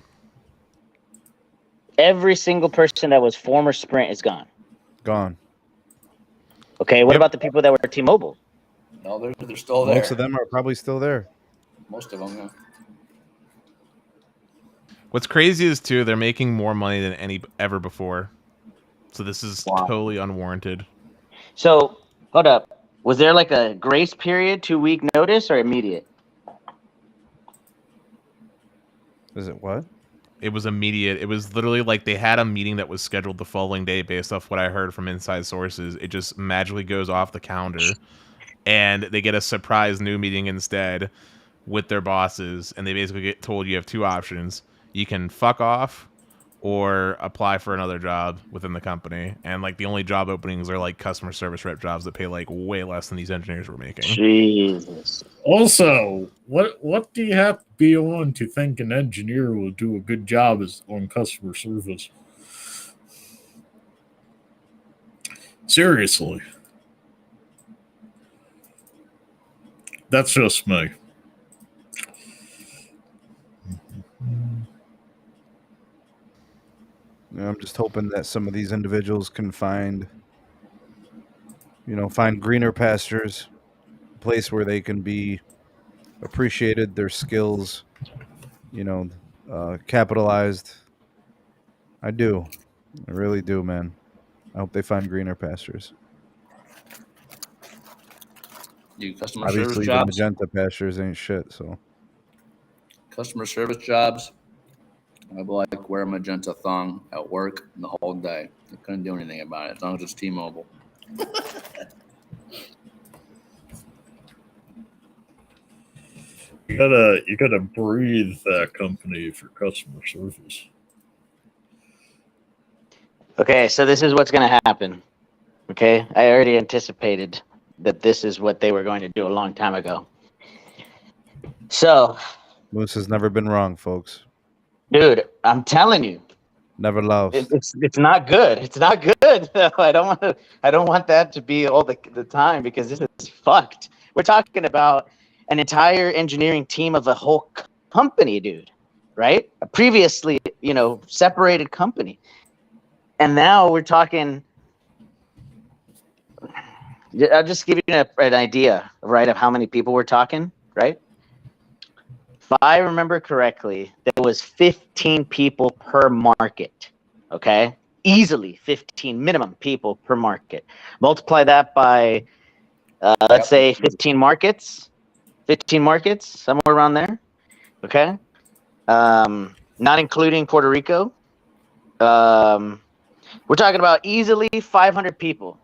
S5: Every single person that was former Sprint is gone.
S2: Gone.
S5: Okay, what about the people that were T-Mobile?
S3: No, they're still there.
S2: Most of them are probably still there.
S3: Most of them, yeah.
S1: What's crazy is, too, they're making more money than ever before. So this is totally unwarranted.
S5: So, hold up. Was there like a grace period, 2-week notice, or immediate?
S2: Is it what?
S1: It was immediate. It was literally like they had a meeting that was scheduled the following day based off what I heard from inside sources. It just magically goes off the calendar, and they get a surprise new meeting instead with their bosses, and they basically get told you have two options. You can fuck off or apply for another job within the company. And like the only job openings are like customer service rep jobs that pay like way less than these engineers were making.
S5: Jesus.
S4: Also, what do you have to be on to think an engineer will do a good job on customer service? Seriously. That's just me.
S2: I'm just hoping that some of these individuals can find greener pastures, a place where they can be appreciated, their skills, capitalized. I do. I really do, man. I hope they find greener pastures.
S3: Customer
S2: Obviously,
S3: service
S2: the
S3: jobs.
S2: Magenta pastures ain't shit, so.
S3: Customer service jobs. I'd like wear a magenta thong at work the whole day. I couldn't do anything about it as long as it's T-Mobile.
S4: You gotta breathe that company for customer service.
S5: Okay, so this is what's going to happen. Okay, I already anticipated that this is what they were going to do a long time ago. So,
S2: Moose has never been wrong, folks.
S5: dude, I'm telling you,
S2: never lost.
S5: It's not good. It's not good. I don't want that to be all the time, because this is fucked. We're talking about an entire engineering team of a whole company, dude. Right? A previously, separated company. And now we're talking. I'll just give you an idea, right, of how many people we're talking, right? If I remember correctly, there was 15 people per market, okay? Easily 15 minimum people per market. Multiply that by, let's say, 15 markets, somewhere around there, okay? Not including Puerto Rico. We're talking about easily 500 people.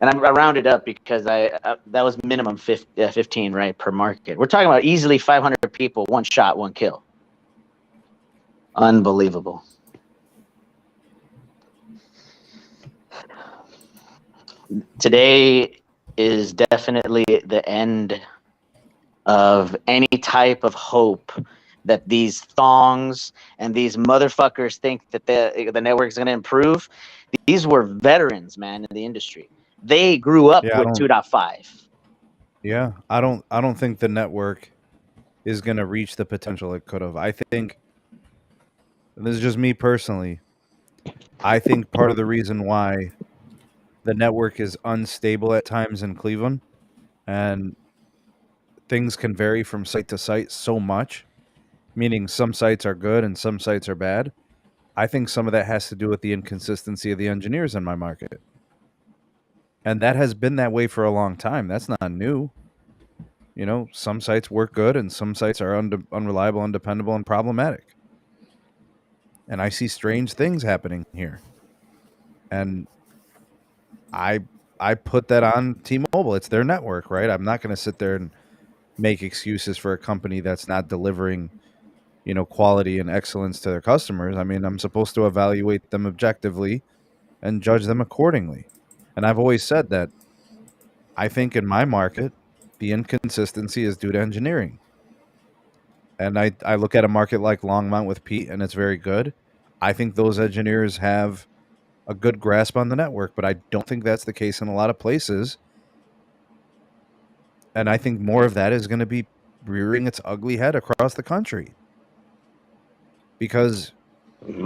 S5: And I rounded up because that was minimum 15, right, per market. We're talking about easily 500 people, one shot, one kill. Unbelievable. Today is definitely the end of any type of hope that these thongs and these motherfuckers think that the network is going to improve. These were veterans, man, in the industry. They grew up with 2.5.
S2: Yeah, I don't think the network is going to reach the potential it could have. I think, and this is just me personally, I think part of the reason why the network is unstable at times in Cleveland and things can vary from site to site so much, meaning some sites are good and some sites are bad. I think some of that has to do with the inconsistency of the engineers in my market. And that has been that way for a long time. That's not new. You know, some sites work good and some sites are unreliable, undependable, and problematic. And I see strange things happening here. And I put that on T-Mobile. It's their network, right? I'm not going to sit there and make excuses for a company that's not delivering, quality and excellence to their customers. I mean, I'm supposed to evaluate them objectively and judge them accordingly. And I've always said that I think in my market, the inconsistency is due to engineering. And I look at a market like Longmont with Pete, and it's very good. I think those engineers have a good grasp on the network, but I don't think that's the case in a lot of places. And I think more of that is going to be rearing its ugly head across the country. Because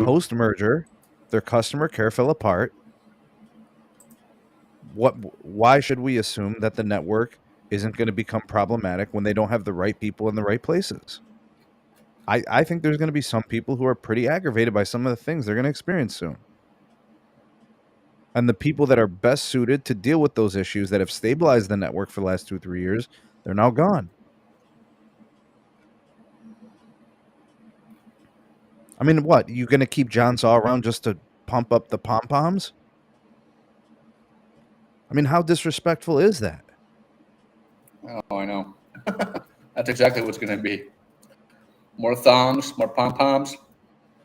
S2: post merger, their customer care fell apart. Why should we assume that the network isn't going to become problematic when they don't have the right people in the right places? I think there's going to be some people who are pretty aggravated by some of the things they're going to experience soon. And the people that are best suited to deal with those issues that have stabilized the network for the last 2-3 years, they're now gone. I mean, what? You going to keep John Saw around just to pump up the pom-poms? I mean, how disrespectful is that?
S3: Oh, I know. That's exactly what's going to be. More thongs, more pom-poms,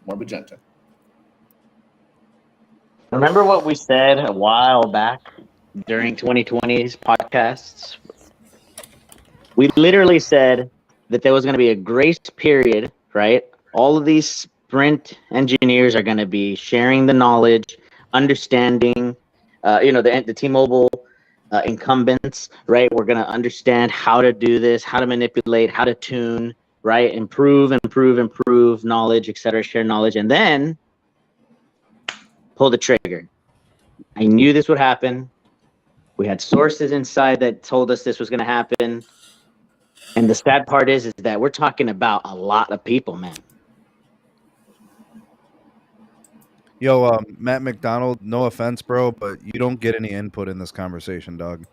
S3: more magenta.
S5: Remember what we said a while back during 2020's podcasts? We literally said that there was going to be a grace period, right? All of these Sprint engineers are going to be sharing the knowledge, understanding, the T-Mobile incumbents, right? We're going to understand how to do this, how to manipulate, how to tune, right? Improve knowledge, etc. Share knowledge, and then pull the trigger. I knew this would happen. We had sources inside that told us this was going to happen. And the sad part is that we're talking about a lot of people, man.
S2: Yo, Matt McDonald, no offense, bro, but you don't get any input in this conversation, dog.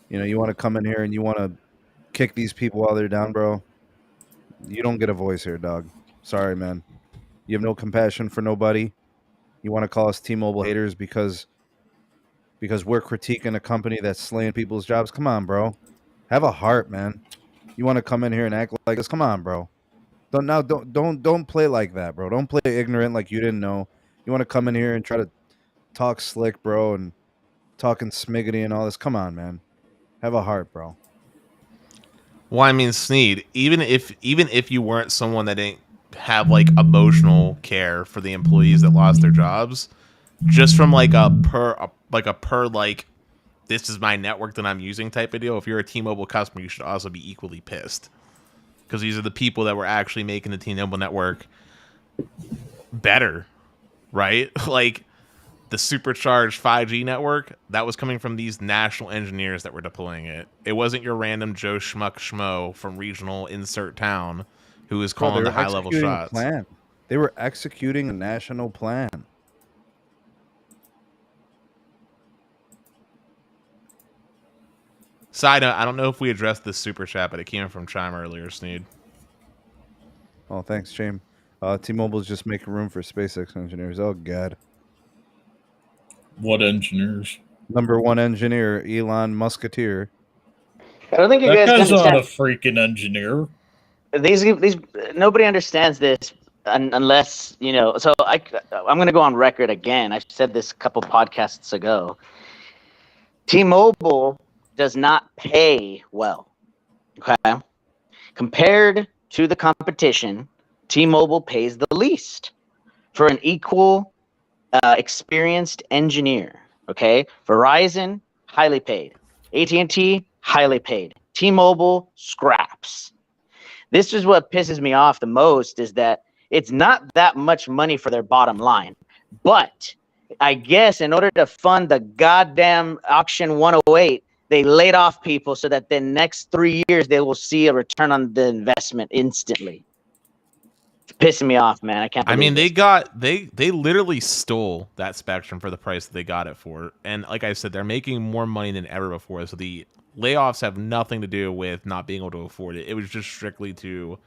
S2: You want to come in here and you want to kick these people while they're down, bro. You don't get a voice here, dog. Sorry, man. You have no compassion for nobody. You want to call us T-Mobile haters because we're critiquing a company that's slaying people's jobs? Come on, bro. Have a heart, man. You want to come in here and act like this? Come on, bro. Don't play like that, bro. Don't play ignorant like you didn't know. You want to come in here and try to talk slick, bro, and talking smiggity and all this? Come on, man. Have a heart, bro.
S1: Well, I mean, Sneed, even if you weren't someone that didn't have like emotional care for the employees that lost their jobs, just from like a per this is my network that I'm using type of deal. If you're a T-Mobile customer, you should also be equally pissed because these are the people that were actually making the T-Mobile network better, right? Like the supercharged 5G network that was coming from these national engineers that were deploying it. It wasn't your random Joe Schmo from regional insert town who was calling the high level shots.
S2: Plan. They were executing a national plan.
S1: Side note, I don't know if we addressed this super chat, but it came from Chime earlier, Sneed.
S2: Oh, thanks, James. T-Mobile's just making room for SpaceX engineers. Oh, God.
S4: What engineers?
S2: Number one engineer, Elon Musketeer.
S5: I don't think you
S4: That
S5: guys
S4: guy's not
S5: understand.
S4: a freaking engineer.
S5: These nobody understands this unless So I'm going to go on record again. I said this a couple podcasts ago. T-Mobile does not pay well. Okay, compared to the competition, T-Mobile pays the least for an equal experienced engineer. Okay, Verizon highly paid, AT&T highly paid. T-Mobile, scraps. This is what pisses me off the most, is that it's not that much money for their bottom line. But I guess in order to fund the goddamn auction 108, they laid off people so that the next 3 years they will see a return on the investment instantly. It's pissing me off, man. I can't believe
S1: they literally stole that spectrum for the price that they got it for. And like I said, they're making more money than ever before. So the layoffs have nothing to do with not being able to afford it. It was just strictly to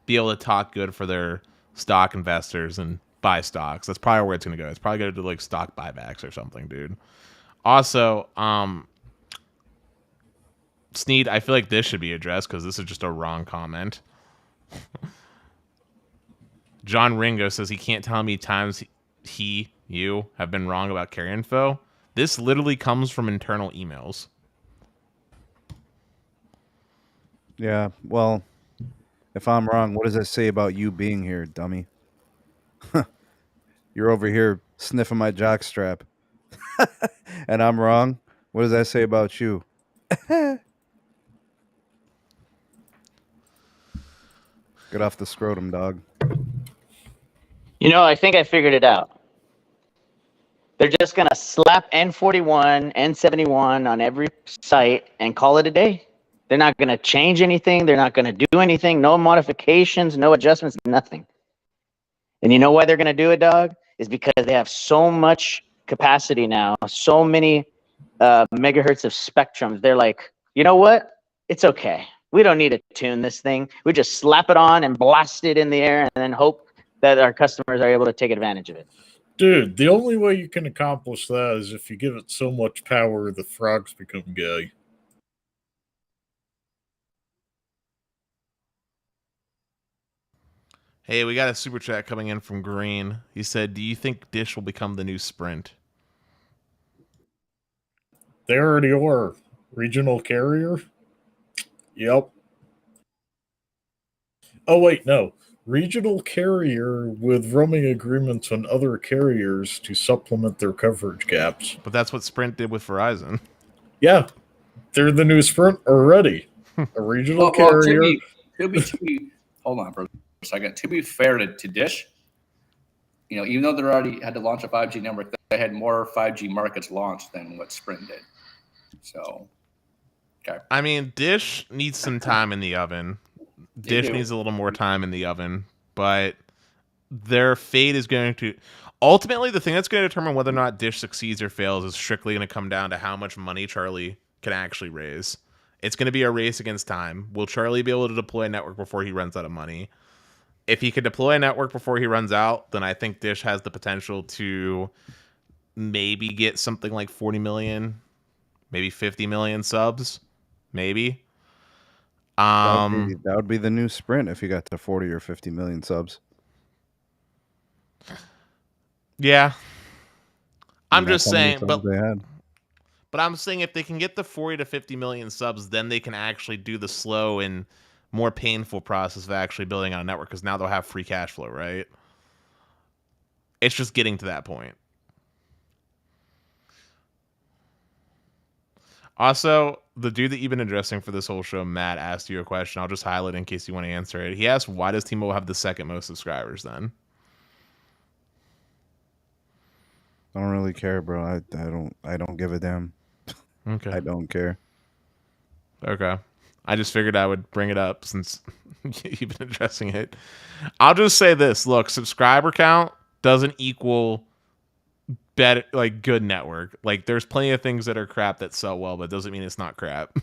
S1: be able to talk good for their stock investors and buy stocks. That's probably where it's going to go. It's probably going to do like stock buybacks or something, dude. Also, Sneed, I feel like this should be addressed because this is just a wrong comment. John Ringo says he can't tell how many times you have been wrong about carrier info. This literally comes from internal emails.
S2: Yeah, well, if I'm wrong, what does that say about you being here, dummy? You're over here sniffing my jockstrap. And I'm wrong? What does that say about you? Get off the scrotum, dog.
S5: I think I figured it out. They're just going to slap N41, N71 on every site and call it a day. They're not going to change anything. They're not going to do anything. No modifications, no adjustments, nothing. And you know why they're going to do it, dog? Is because they have so much capacity now, so many megahertz of spectrum. They're like, you know what? It's okay. We don't need to tune this thing. We just slap it on and blast it in the air and then hope that our customers are able to take advantage of it.
S4: Dude, the only way you can accomplish that is if you give it so much power the frogs become gay.
S1: Hey, we got a super chat coming in from Green. He said, do you think Dish will become the new Sprint?
S4: They already are. Regional carrier? Yep. Oh, wait, no. Regional carrier with roaming agreements on other carriers to supplement their coverage gaps.
S1: But that's what Sprint did with Verizon.
S4: Yeah. They're the new Sprint already. A regional carrier.
S3: Hold on for a second. To be fair to Dish, even though they already had to launch a 5G network, they had more 5G markets launched than what Sprint did. So, okay.
S1: I mean, Dish needs some time in the oven. Dish needs a little more time in the oven, but their fate is going to... Ultimately, the thing that's going to determine whether or not Dish succeeds or fails is strictly going to come down to how much money Charlie can actually raise. It's going to be a race against time. Will Charlie be able to deploy a network before he runs out of money? If he could deploy a network before he runs out, then I think Dish has the potential to maybe get something like 40 million, maybe 50 million subs, maybe.
S2: That would be the new Sprint if you got to 40 or 50 million subs.
S1: Yeah. I'm just saying, but
S2: But
S1: I'm saying if they can get the 40 to 50 million subs, then they can actually do the slow and more painful process of actually building out a network, because now they'll have free cash flow, right? It's just getting to that point. Also, the dude that you've been addressing for this whole show, Matt, asked you a question. I'll just highlight it in case you want to answer it. He asked, why does T-Mobile have the second most subscribers then?
S2: I don't really care, bro. I don't give a damn.
S1: Okay.
S2: I don't care.
S1: Okay. I just figured I would bring it up since you've been addressing it. I'll just say this. Look, subscriber count doesn't equal better, like good network. Like there's plenty of things that are crap that sell well, but it doesn't mean it's not crap.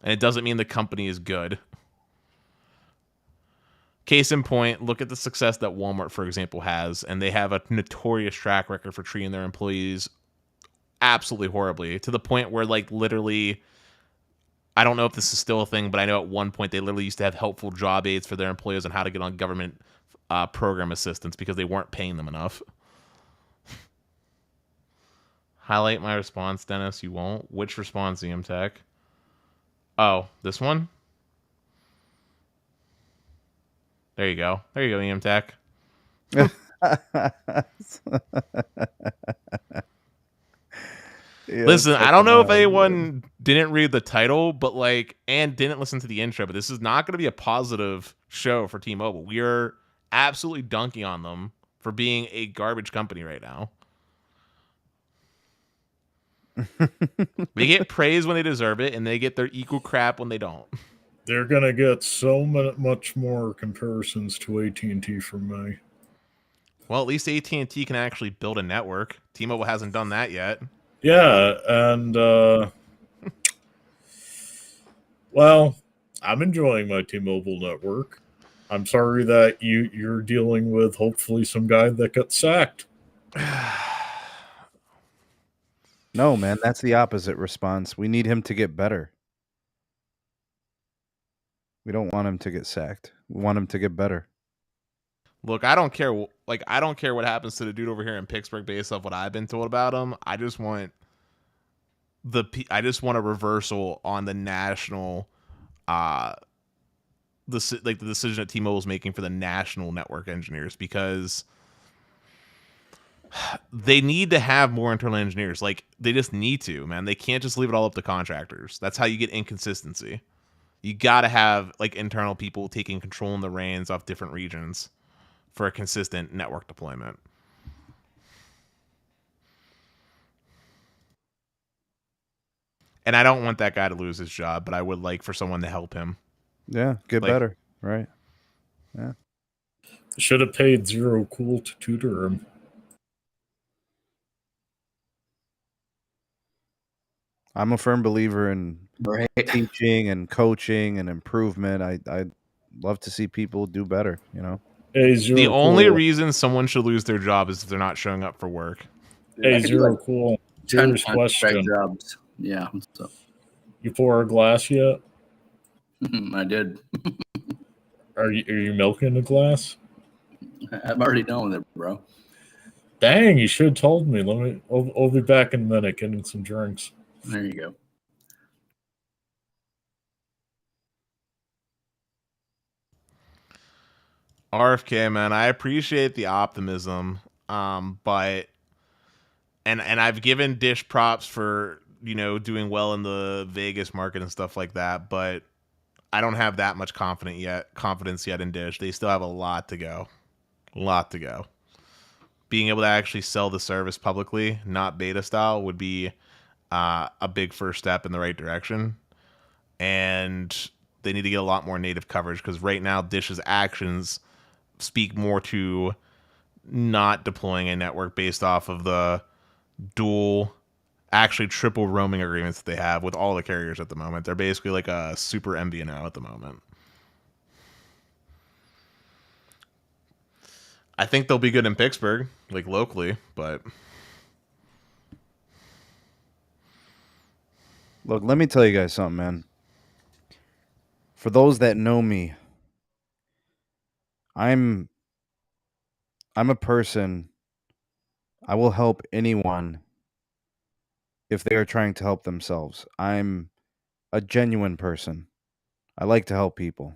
S1: And it doesn't mean the company is good. Case in point, look at the success that Walmart, for example, has, and they have a notorious track record for treating their employees absolutely horribly, to the point where, like, literally, I don't know if this is still a thing, but I know at one point they literally used to have helpful job aids for their employees on how to get on government program assistance because they weren't paying them enough. Highlight my response, Dennis. You won't? Which response, EM Tech? Oh, this one? There you go. There you go, EM Tech. Listen, I don't know if anyone didn't read the title, but and didn't listen to the intro, but this is not going to be a positive show for T-Mobile. We are absolutely dunking on them for being a garbage company right now. They get praise when they deserve it, and they get their equal crap when they don't.
S4: They're gonna get so much more comparisons to AT&T from me.
S1: Well, at least AT&T can actually build a network. T-Mobile hasn't done that yet.
S4: Yeah, and well, I'm enjoying my T-Mobile network. I'm sorry that you're dealing with hopefully some guy that got sacked.
S2: No, man, that's the opposite response. We need him to get better. We don't want him to get sacked. We want him to get better.
S1: Look, I don't care. I don't care what happens to the dude over here in Pittsburgh based off what I've been told about him. I just want a reversal on the national, the decision that T-Mobile's making for the national network engineers, because they need to have more internal engineers. They just need to, man. They can't just leave it all up to contractors. That's how you get inconsistency. You got to have internal people taking control in the reins off different regions for a consistent network deployment. And I don't want that guy to lose his job, but I would like for someone to help him.
S2: Yeah, get better. Right. Yeah.
S4: Should have paid zero cool to tutor him.
S2: I'm a firm believer in teaching and coaching and improvement. I'd love to see people do better,
S4: Hey,
S1: the only reason someone should lose their job is if they're not showing up for work.
S4: Hey, Zero Cool. Serious question.
S3: Jobs. Yeah. What's up?
S4: You pour a glass yet?
S3: I did.
S4: Are you milking the glass?
S3: I'm already done with it, bro.
S4: Dang, you should have told me. I'll be back in a minute getting some drinks.
S3: There you go.
S1: RFK, man, I appreciate the optimism, but I've given Dish props for doing well in the Vegas market and stuff like that, but I don't have that much confidence yet in Dish. They still have a lot to go. Being able to actually sell the service publicly, not beta style, would be a big first step in the right direction. And they need to get a lot more native coverage, because right now Dish's actions speak more to not deploying a network based off of the triple roaming agreements that they have with all the carriers at the moment. They're basically like a super MVNO at the moment. I think they'll be good in Pittsburgh, locally, but
S2: look, let me tell you guys something, man. For those that know me, I'm a person. I will help anyone if they are trying to help themselves. I'm a genuine person. I like to help people.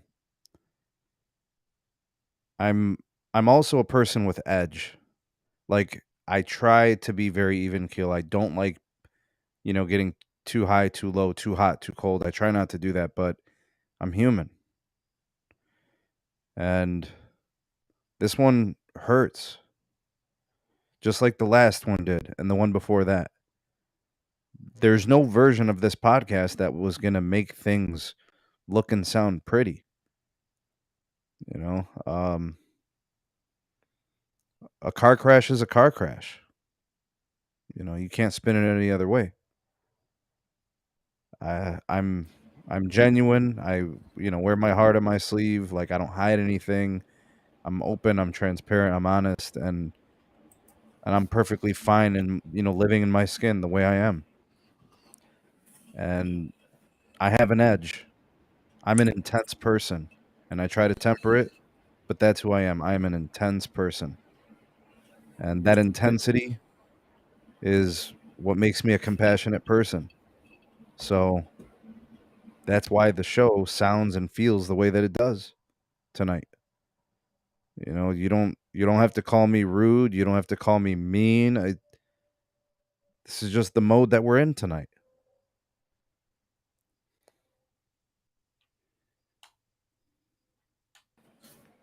S2: I'm also a person with edge. I try to be very even keel. I don't like, getting too high, too low, too hot, too cold. I try not to do that, but I'm human. And this one hurts. Just like the last one did, and the one before that. There's no version of this podcast that was going to make things look and sound pretty. A car crash is a car crash. You can't spin it any other way. I'm genuine. I wear my heart on my sleeve. I don't hide anything. I'm open. I'm transparent. I'm honest, and I'm perfectly fine in living in my skin the way I am. And I have an edge. I'm an intense person, and I try to temper it, but that's who I am. I am an intense person. And that intensity is what makes me a compassionate person. So that's why the show sounds and feels the way that it does tonight. You don't have to call me rude. You don't have to call me mean. This is just the mode that we're in tonight.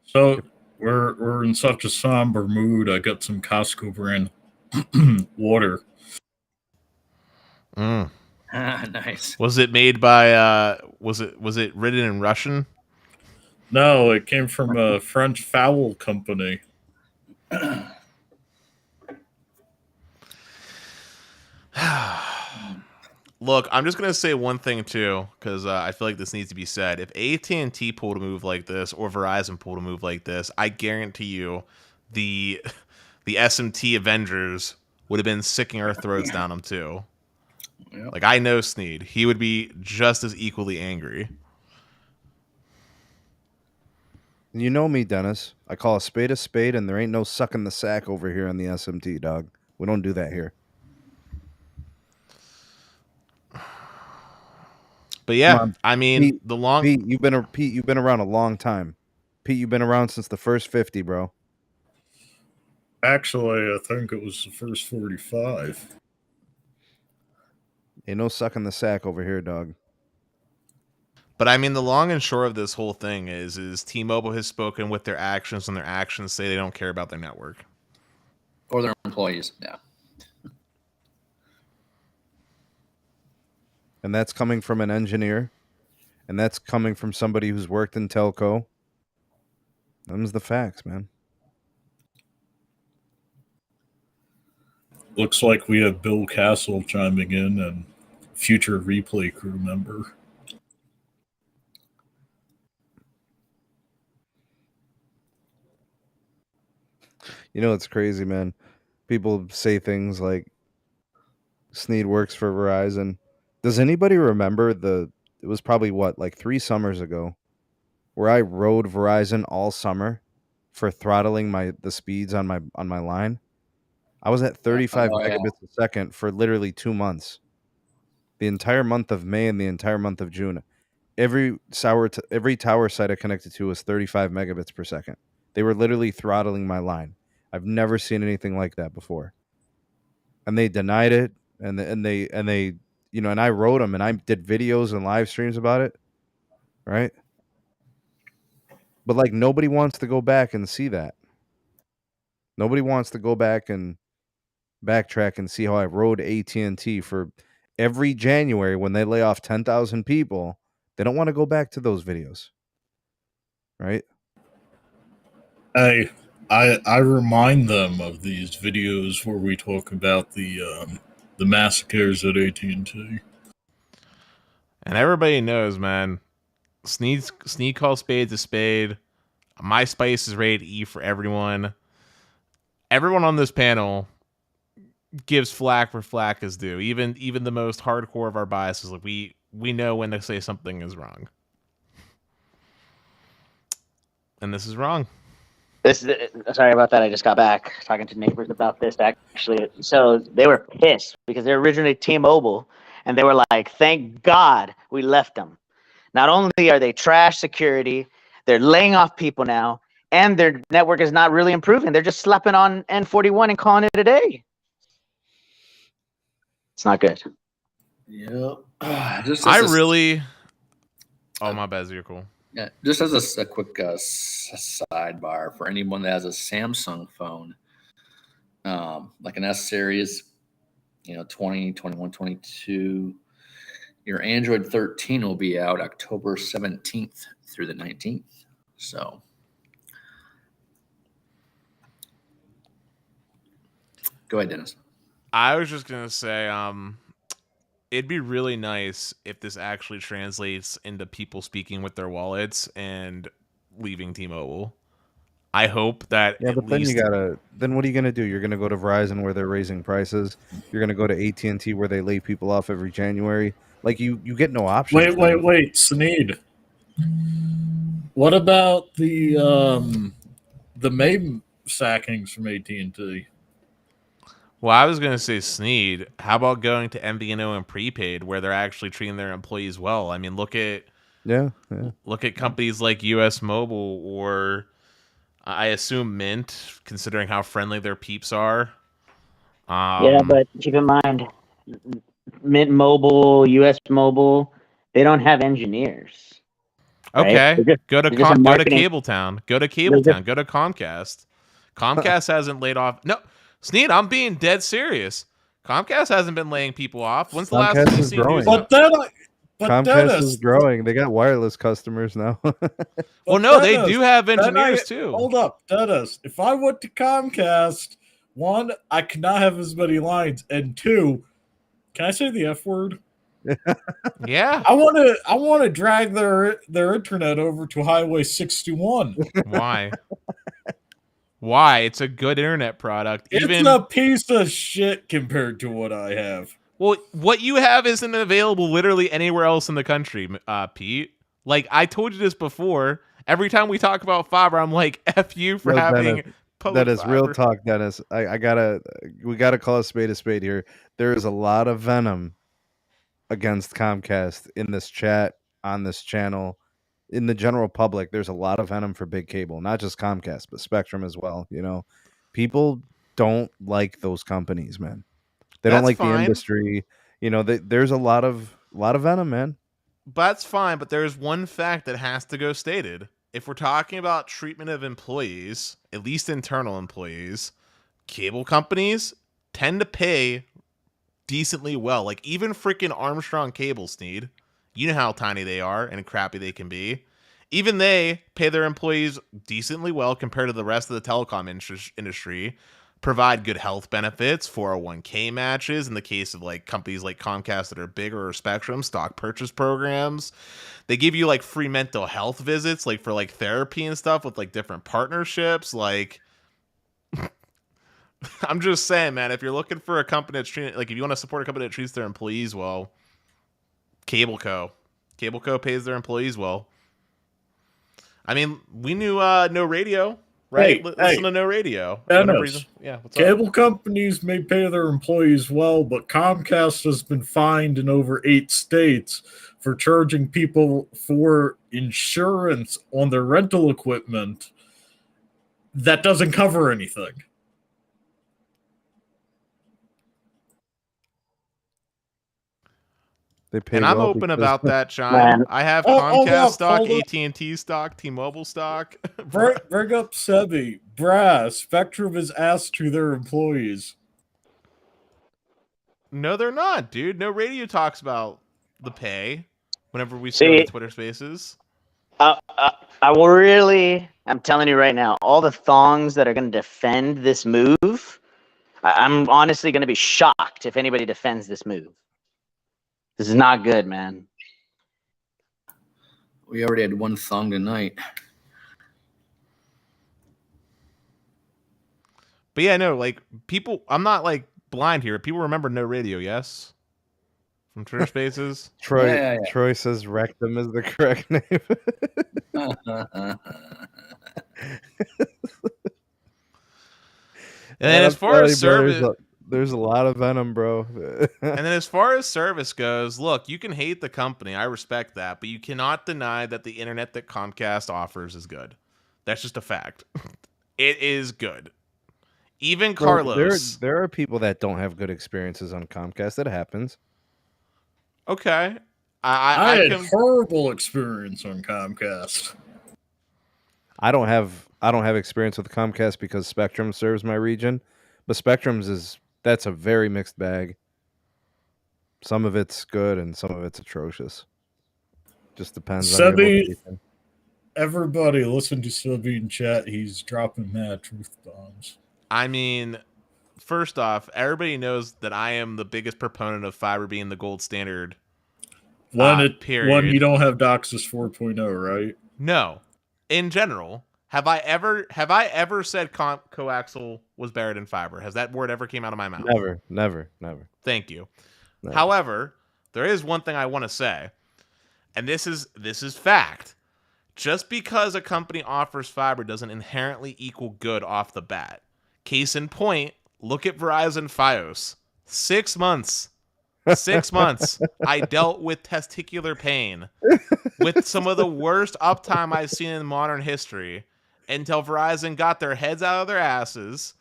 S4: So we're in such a somber mood. I got some Costco brand water.
S3: Nice.
S1: Was it made by? Was it written in Russian?
S4: No, it came from a French fowl company.
S1: Look, I'm just gonna say one thing too, because I feel like this needs to be said. If AT&T pulled a move like this, or Verizon pulled a move like this, I guarantee you, the the SMT Avengers would have been sicking our throats down them too.
S3: Yep.
S1: Like, I know Sneed, he would be just as equally angry.
S2: You know me, Dennis. I call a spade, and there ain't no sucking the sack over here on the SMT, dog. We don't do that here.
S1: But yeah,
S2: on,
S1: I mean,
S2: Pete,
S1: the long
S2: Pete, you've been around a long time. Pete, you've been around since the first 50, bro.
S4: Actually, I think it was the first 45.
S2: Ain't no sucking the sack over here, dog.
S1: But I mean, the long and short of this whole thing is T-Mobile has spoken with their actions, and their actions say they don't care about their network
S3: or their employees. Yeah.
S2: And that's coming from an engineer, and that's coming from somebody who's worked in telco. Them's the facts, man.
S4: Looks like we have Bill Castle chiming in and future replay crew member.
S2: You know, it's crazy, man. People say things like Sneed works for Verizon. Does anybody remember it was probably like 3 summers ago where I rode Verizon all summer for throttling the speeds on my line? I was at 35 megabits a second for literally 2 months. The entire month of May and the entire month of June. Every tower site I connected to was 35 megabits per second. They were literally throttling my line. I've never seen anything like that before. And they denied it, and they and I wrote them, and I did videos and live streams about it, right? But like, nobody wants to go back and see that. Nobody wants to go back and backtrack and see how I rode AT&T for every January when they lay off 10,000 people. They don't want to go back to those videos, right?
S4: I remind them of these videos where we talk about the massacres at AT&T.
S1: and everybody knows, man. Sneed calls spades a spade. My spice is rated E for everyone. Everyone on this panel gives flack where flack is due. Even the most hardcore of our biases, like we know when to say something is wrong, and this is wrong.
S5: Sorry about that. I just got back talking to neighbors about this, actually. So they were pissed because they're originally T-Mobile, and they were like, thank God we left them. Not only are they trash security, they're laying off people now, and their network is not really improving. They're just slapping on N41 and calling it a day. It's not good.
S3: Yep.
S1: Oh, my bad, you're cool.
S3: Yeah, just as a quick sidebar for anyone that has a Samsung phone, like an S series, 20, 21, 22, your Android 13 will be out October 17th through the 19th. So go ahead, Dennis.
S1: I was just going to say, it'd be really nice if this actually translates into people speaking with their wallets and leaving T-Mobile. I hope that.
S2: Yeah, but then what are you gonna do? You're gonna go to Verizon where they're raising prices. You're gonna go to AT&T where they lay people off every January. Like, you get no options.
S4: Wait, Sneed. What about the May sackings from AT&T?
S1: Well, I was going to say, Sneed, how about going to MVNO and prepaid where they're actually treating their employees well? I mean, look at companies like US Mobile, or I assume Mint, considering how friendly their peeps are.
S5: Yeah, but keep in mind, Mint Mobile, US Mobile, they don't have engineers. right?
S1: Okay, go to
S5: they're just a
S1: go to
S5: marketing.
S1: Cabletown. Go to Cabletown. Go to Comcast. Comcast hasn't laid off. No, Sneed, I'm being dead serious. Comcast hasn't been laying people off. When's the last time
S2: Comcast
S1: you
S2: is
S1: seen news?
S2: growing.
S4: But
S2: Comcast
S4: Dennis,
S2: is growing. They got wireless customers now.
S1: Well, no, they do have engineers too.
S4: Hold up, Dennis. If I went to Comcast, one, I cannot have as many lines, and two, can I say the F word?
S1: Yeah.
S4: I want to drag their internet over to Highway 61.
S1: Why? Why? It's a good internet product.
S4: It's a piece of shit compared to what I have.
S1: Well, what you have isn't available literally anywhere else in the country, Pete. Like, I told you this before. Every time we talk about fiber, I'm like, F you for having public
S2: That is
S1: fiber.
S2: real talk, Dennis. We gotta call a spade here. There is a lot of venom against Comcast in this chat, on this channel, in the general public. There's a lot of venom for big cable, not just Comcast, but Spectrum as well. You know, people don't like those companies, man. They don't like the industry. You know, there's a lot of venom, man.
S1: That's fine, but there's one fact that has to go stated. If we're talking about treatment of employees, at least internal employees, cable companies tend to pay decently well. Like, even freaking Armstrong Cable, Sneed, you know how tiny they are and crappy they can be. Even they pay their employees decently well compared to the rest of the telecom industry. Provide good health benefits, 401k matches in the case of like companies like Comcast that are bigger, or Spectrum, stock purchase programs. They give you like free mental health visits, like for like therapy and stuff with like different partnerships. Like, I'm just saying, man, if you're looking for a company that's treating, like if you want to support a company that treats their employees well, Cableco pays their employees well. I mean, we knew No Radio. Right, listen to No Radio.
S4: Dennis,
S1: what's
S4: cable
S1: up?
S4: companies may pay their employees well, but Comcast has been fined in over 8 states for charging people for insurance on their rental equipment that doesn't cover anything.
S2: They pay
S1: and I'm
S2: well
S1: open
S2: because
S1: about that, Sean.
S5: Man.
S1: I have Comcast stock, AT&T stock, T-Mobile stock.
S4: Bring up Sebi. Brass. Spectrum is asked to their employees.
S1: No, they're not, dude. No Radio talks about the pay whenever we go to Twitter Spaces.
S5: I'm telling you right now, all the thongs that are going to defend this move, I'm honestly going to be shocked if anybody defends this move. This is not good, man.
S3: We already had one thong tonight.
S1: But yeah, no, like people, I'm not like blind here. People remember No Radio, yes? From Twitter Spaces.
S2: Troy says rectum is the correct name.
S1: And then as far as service,
S2: there's a lot of venom, bro.
S1: And then as far as service goes, look, you can hate the company. I respect that. But you cannot deny that the internet that Comcast offers is good. That's just a fact. It is good. Even Carlos.
S2: There are people that don't have good experiences on Comcast. It happens.
S1: Okay.
S4: I had horrible experience on Comcast.
S2: I don't have experience with Comcast because Spectrum serves my region, but Spectrum's that's a very mixed bag. Some of it's good and some of it's atrocious. Just depends on your location.
S4: Everybody listen to Sebi in chat. He's dropping mad truth bombs.
S1: I mean, first off, everybody knows that I am the biggest proponent of fiber being the gold standard. Period.
S4: When you don't have DOCSIS 4.0, right?
S1: No. In general, have I ever said coaxial was better than fiber? Has that word ever came out of my mouth?
S2: Never.
S1: Thank you.
S2: Never.
S1: However, there is one thing I want to say, and this is fact. Just because a company offers fiber doesn't inherently equal good off the bat. Case in point, look at Verizon Fios. 6 months. 6 months. I dealt with testicular pain with some of the worst uptime I've seen in modern history until Verizon got their heads out of their asses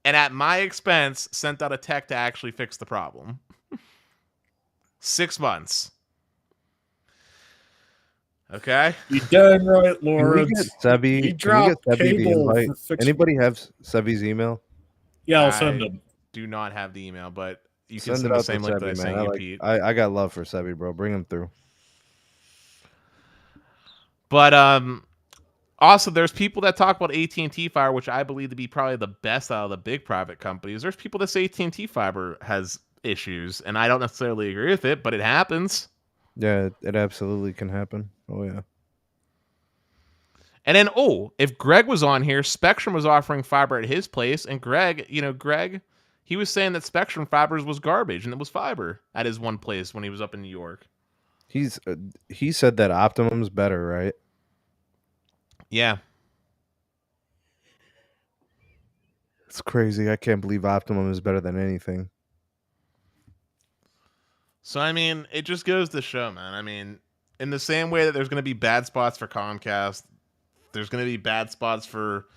S1: and at my expense sent out a tech to actually fix the problem. 6 months. Okay.
S4: You done right,
S2: Can we
S4: Lawrence.
S2: get Sebi?
S4: He
S2: Can we get
S4: dropped
S2: Sebi the
S4: cable
S2: invite?
S4: for fixing.
S2: Anybody have Sebi's email?
S4: Yeah, I'll send him.
S1: Do not have the email, but you can
S2: Send
S1: send
S2: it
S1: the
S2: out to
S1: same link that I
S2: Sebi,
S1: sent
S2: man.
S1: you, Pete.
S2: I got love for Sebi, bro. Bring him through.
S1: But also, there's people that talk about AT&T Fiber, which I believe to be probably the best out of the big private companies. There's people that say AT&T Fiber has issues, and I don't necessarily agree with it, but it happens.
S2: Yeah, it absolutely can happen. Oh, yeah.
S1: And then, if Greg was on here, Spectrum was offering fiber at his place, and Greg, he was saying that Spectrum Fibers was garbage, and it was fiber at his one place when he was up in New York.
S2: He said that Optimum's better, right?
S1: Yeah.
S2: It's crazy. I can't believe Optimum is better than anything.
S1: So, I mean, it just goes to show, man. I mean, in the same way that there's going to be bad spots for Comcast, there's going to be bad spots for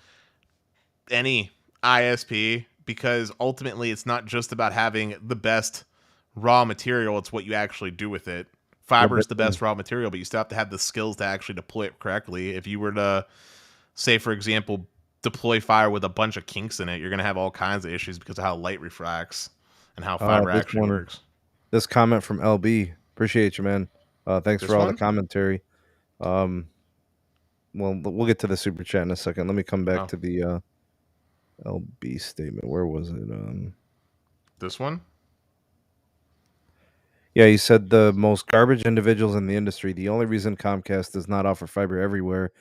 S1: any ISP, because ultimately it's not just about having the best raw material, it's what you actually do with it. Fiber is the best raw material, but you still have to have the skills to actually deploy it correctly. If you were to, say, for example, deploy fiber with a bunch of kinks in it, you're going to have all kinds of issues because of how light refracts and how fiber actually works.
S2: This comment from LB. Appreciate you, man. Thanks for all the commentary. Well, we'll get to the super chat in a second. Let me come back to the LB statement. Where was it?
S1: This one?
S2: Yeah, he said the most garbage individuals in the industry. The only reason Comcast does not offer fiber everywhere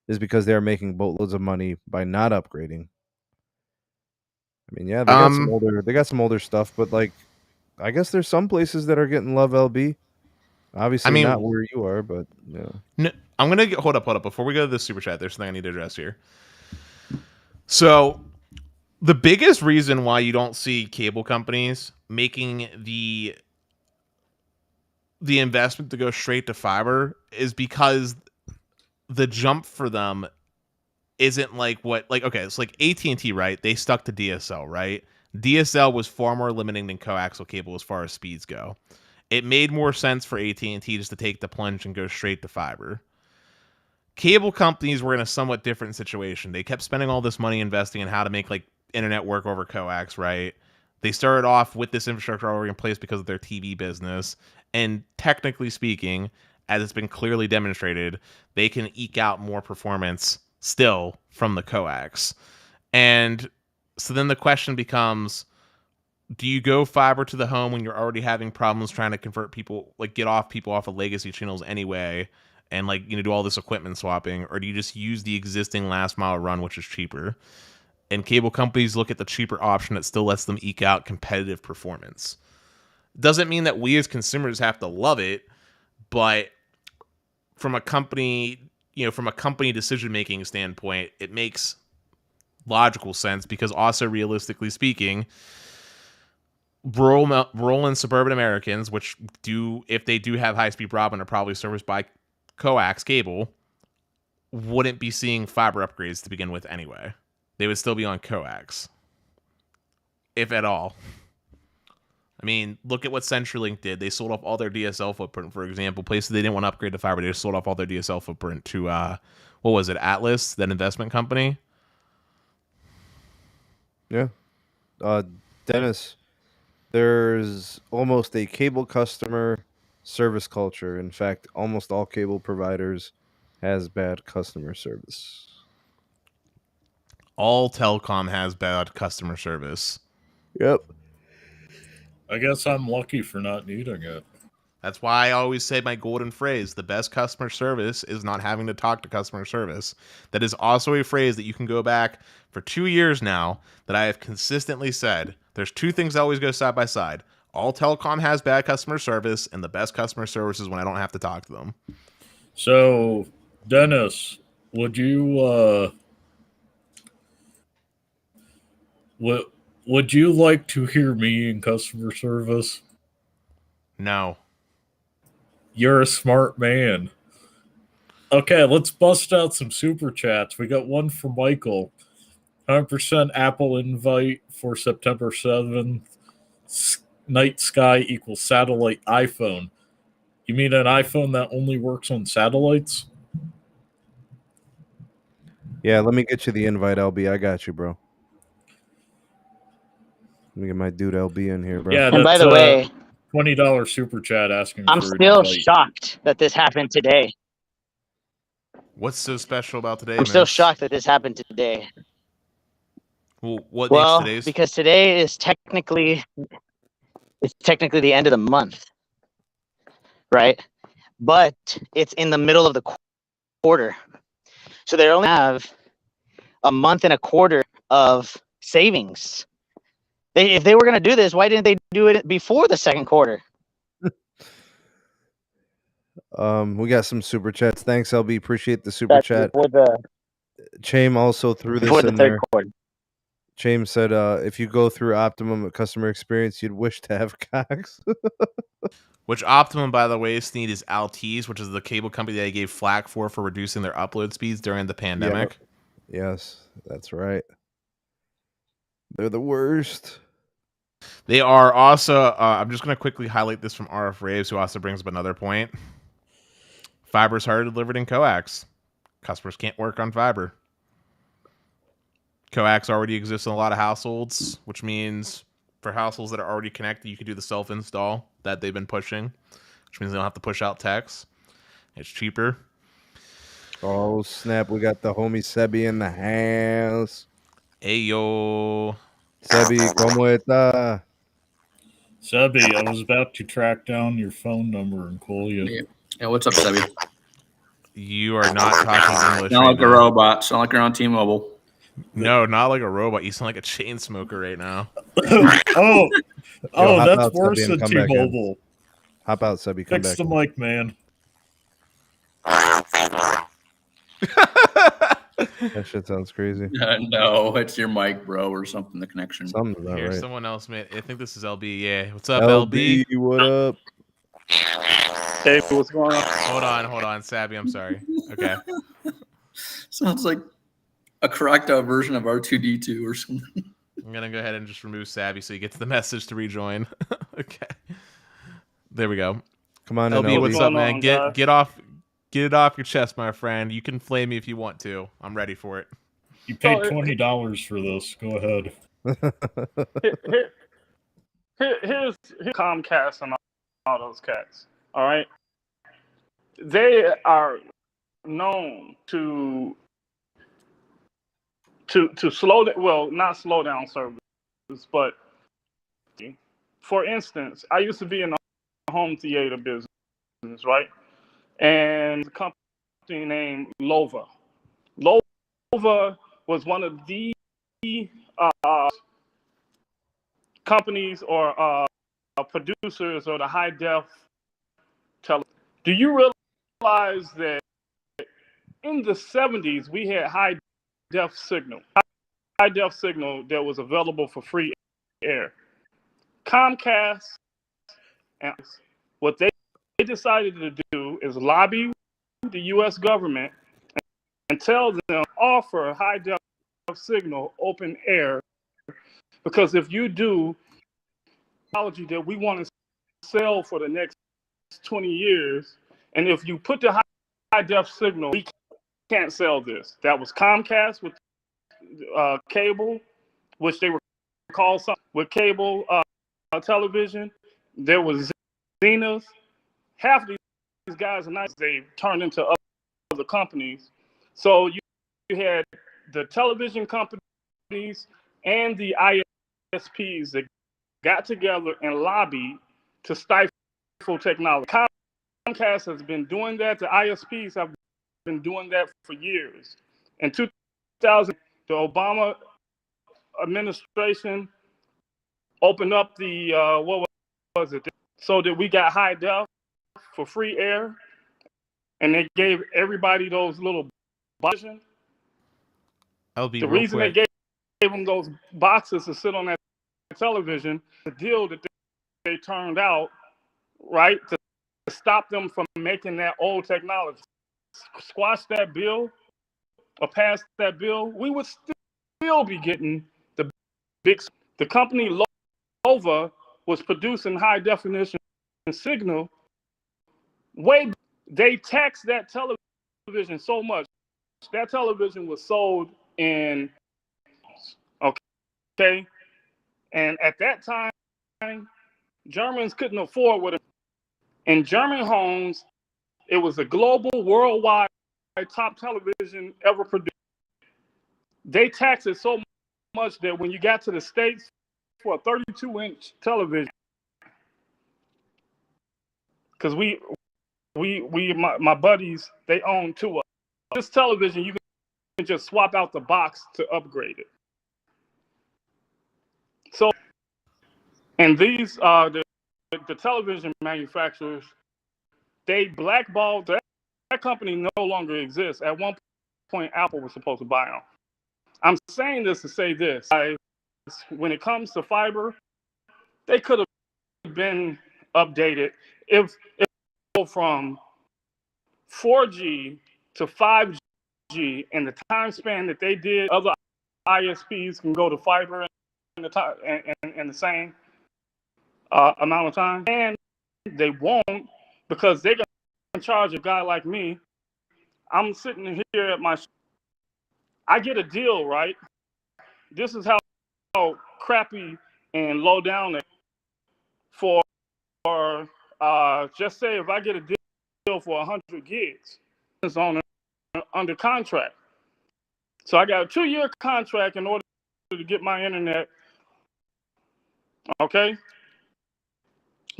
S2: is because they are making boatloads of money by not upgrading. I mean, yeah, they got some older stuff, but like, I guess there's some places that are getting love, LB. Obviously, not where you are, but yeah.
S1: No, I'm gonna hold up. Before we go to the super chat, there's something I need to address here. So, the biggest reason why you don't see cable companies making the investment to go straight to fiber is because the jump for them isn't it's like AT&T, right? They stuck to DSL, right? DSL was far more limiting than coaxial cable as far as speeds go. It made more sense for AT&T just to take the plunge and go straight to fiber. Cable companies were in a somewhat different situation. They kept spending all this money investing in how to make like internet work over coax, right? They started off with this infrastructure already in place because of their TV business. And technically speaking, as it's been clearly demonstrated, they can eke out more performance still from the coax. And so then the question becomes, do you go fiber to the home when you're already having problems trying to convert people, like get people off of legacy channels anyway, and do all this equipment swapping, or do you just use the existing last mile run, which is cheaper? And cable companies look at the cheaper option that still lets them eke out competitive performance. Doesn't mean that we as consumers have to love it, but from a company decision-making standpoint, it makes logical sense, because also realistically speaking, rural and suburban Americans, which if they do have high-speed broadband, are probably serviced by coax cable, wouldn't be seeing fiber upgrades to begin with anyway. They would still be on coax, if at all. I mean, look at what CenturyLink did. They sold off all their DSL footprint, for example. Places they didn't want to upgrade to fiber, they just sold off all their DSL footprint to, what was it, Atlas, that investment company?
S2: Yeah. Dennis, there's almost a cable customer service culture. In fact, almost all cable providers has bad customer service.
S1: All telecom has bad customer service.
S2: Yep.
S4: I guess I'm lucky for not needing it.
S1: That's why I always say my golden phrase: the best customer service is not having to talk to customer service. That is also a phrase that you can go back for 2 years now that I have consistently said. There's two things that always go side by side. All telecom has bad customer service, and the best customer service is when I don't have to talk to them.
S4: So, Dennis, would you would you like to hear me in customer service?
S1: No.
S4: You're a smart man. Okay, let's bust out some super chats. We got one from Michael. 100% Apple invite for September 7th. Night sky equals satellite iPhone. You mean an iPhone that only works on satellites?
S2: Yeah, let me get you the invite, LB. I got you, bro. Let me get my dude LB in here, bro.
S4: Yeah,
S5: And by
S4: that's
S5: the way,
S4: $20 super chat asking
S5: I'm
S4: for an
S5: still
S4: invite.
S5: shocked that this happened today.
S1: What's so special about today?
S5: I'm still
S1: Mitch?
S5: shocked that this happened today.
S1: Well, what
S5: Well,
S1: makes today's?
S5: because today is technically the end of the month, right? But it's in the middle of the quarter, so they only have a month and a quarter of savings. If they were going to do this, why didn't they do it before the second quarter?
S2: We got some super chats. Thanks, LB. Appreciate the super chat. Chame also threw this
S5: Before the
S2: in
S5: third
S2: there.
S5: quarter.
S2: Chame said, if you go through Optimum customer experience, you'd wish to have Cox.
S1: Which Optimum, by the way, Sneed, is Altice, which is the cable company that I gave flack for reducing their upload speeds during the pandemic.
S2: Yep. Yes, that's right. They're the worst.
S1: They are also, I'm just going to quickly highlight this from RF Raves, who also brings up another point. Fiber is hard delivered in coax. Customers can't work on fiber. Coax already exists in a lot of households, which means for households that are already connected, you can do the self-install that they've been pushing, which means they don't have to push out techs. It's cheaper.
S2: Oh, snap. We got the homie Sebi in the house.
S1: Hey, yo.
S2: Sebi, ¿cómo está?
S4: Sebi, I was about to track down your phone number and call you.
S3: Yeah, what's up, Sebi?
S1: You are not talking English.
S3: Sound like a robot. Sound like you're on T-Mobile.
S1: No, not like a robot. You sound like a chain smoker right now.
S4: Oh, that's
S2: out,
S4: worse
S2: Sebi,
S4: than
S2: come back in.
S4: T-Mobile.
S2: Hop out, Sebi. Come
S4: Fix
S2: back
S4: the
S2: in.
S4: mic, man.
S2: That shit sounds crazy.
S3: No, it's your mic, bro, or something. The connection.
S2: Something's not
S1: Here's
S2: right.
S1: someone else, man. I think this is LB. Yeah. What's up,
S2: LB?
S1: LB?
S2: What up?
S6: Hey, what's going on?
S1: Hold on, Sabby. I'm sorry. Okay.
S3: Sounds like a cracked out version of R2D2 or something.
S1: I'm gonna go ahead and just remove Sabby so he gets the message to rejoin. Okay. There we go.
S2: Come on,
S1: LB,
S2: in,
S1: what's
S2: LB.
S1: up, man? Get it off your chest, my friend. You can flame me if you want to. I'm ready for it.
S4: You paid $20 for this. Go ahead.
S6: Here's Comcast and all those cats. All right, they are known to slow down. Well, not slow down service, but for instance, I used to be in the home theater business, right? And a company named Lova. Lova was one of the companies or producers of the high def television. Do you realize that in the 70s we had high def signal that was available for free air? Comcast, and what they decided to do is lobby the U.S. government and tell them offer high def signal open air, because if you do technology that we want to sell for the next 20 years, and if you put the high def signal, we can't sell this. That was Comcast with cable, which they were called something with cable television. There was Zenith. Half of these guys are nice. They turned into other companies. So you had the television companies and the ISPs that got together and lobbied to stifle technology. Comcast has been doing that. The ISPs have been doing that for years. In 2000, the Obama administration opened up the, what was it? So that we got high def for free air. And they gave everybody those little boxes.
S1: LB,
S6: The
S1: real
S6: reason
S1: quick.
S6: they gave them those boxes to sit on that television, the deal that they turned out, right, to stop them from making that old technology. Squash that bill or pass that bill, we would still be getting the company Lova was producing high definition signal They taxed that television so much. That television was sold in, okay, and at that time, Germans couldn't afford what. In German homes, it was a global, worldwide top television ever produced. They taxed it so much that when you got to the States for a 32-inch television, because my buddies, they own two of them. This television, you can just swap out the box to upgrade it. So, and these the television manufacturers, they blackballed that company no longer exists. At one point, Apple was supposed to buy them. I'm saying this to say this. When it comes to fiber, they could have been updated if from 4G to 5G in the time span that they did. Other ISPs can go to fiber in the same amount of time, and they won't, because they're going to charge a guy like me. I'm sitting here at I get a deal, right? This is how crappy and low down it for just say if I get a deal for 100 gigs, it's under contract. So I got a 2-year contract in order to get my internet. Okay?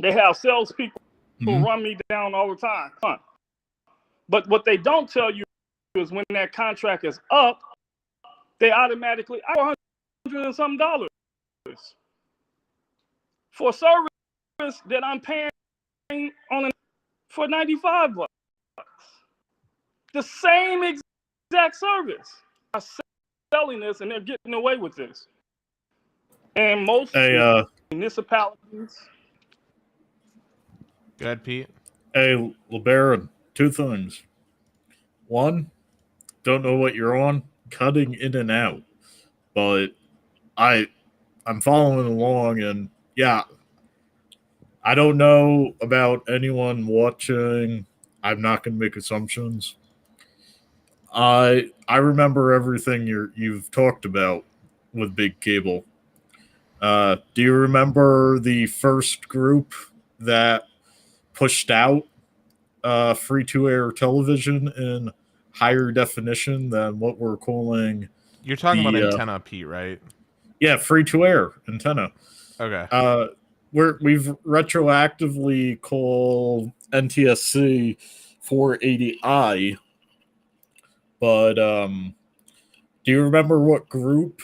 S6: They have salespeople who run me down all the time. But what they don't tell you is when that contract is up, they automatically $100 and some for a service that I'm paying for $95. The same exact service. I'm selling this, and they're getting away with this. And most municipalities.
S1: Go ahead, Pete.
S4: Hey, LeBaron, 2 things. 1, don't know what you're on, cutting in and out. But I'm following along, and yeah, I don't know about anyone watching. I'm not going to make assumptions. I remember everything you've talked about with Big Cable. Do you remember the first group that pushed out free-to-air television in higher definition than what we're calling?
S1: You're talking about antenna, Pete, right?
S4: Yeah, free-to-air antenna.
S1: Okay.
S4: We've retroactively called NTSC 480i, but do you remember what group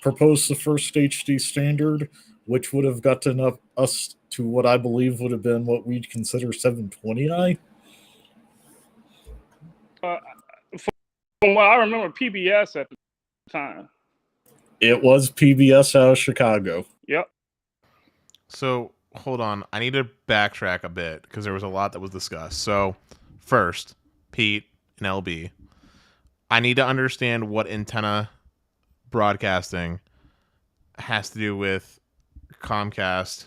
S4: proposed the first HD standard, which would have gotten us to what I believe would have been what we'd consider 720i?
S6: From what I remember, PBS at the time.
S4: It was PBS out of Chicago.
S6: Yep.
S1: So hold on, I need to backtrack a bit because there was a lot that was discussed. So first, Pete and LB, I need to understand what antenna broadcasting has to do with Comcast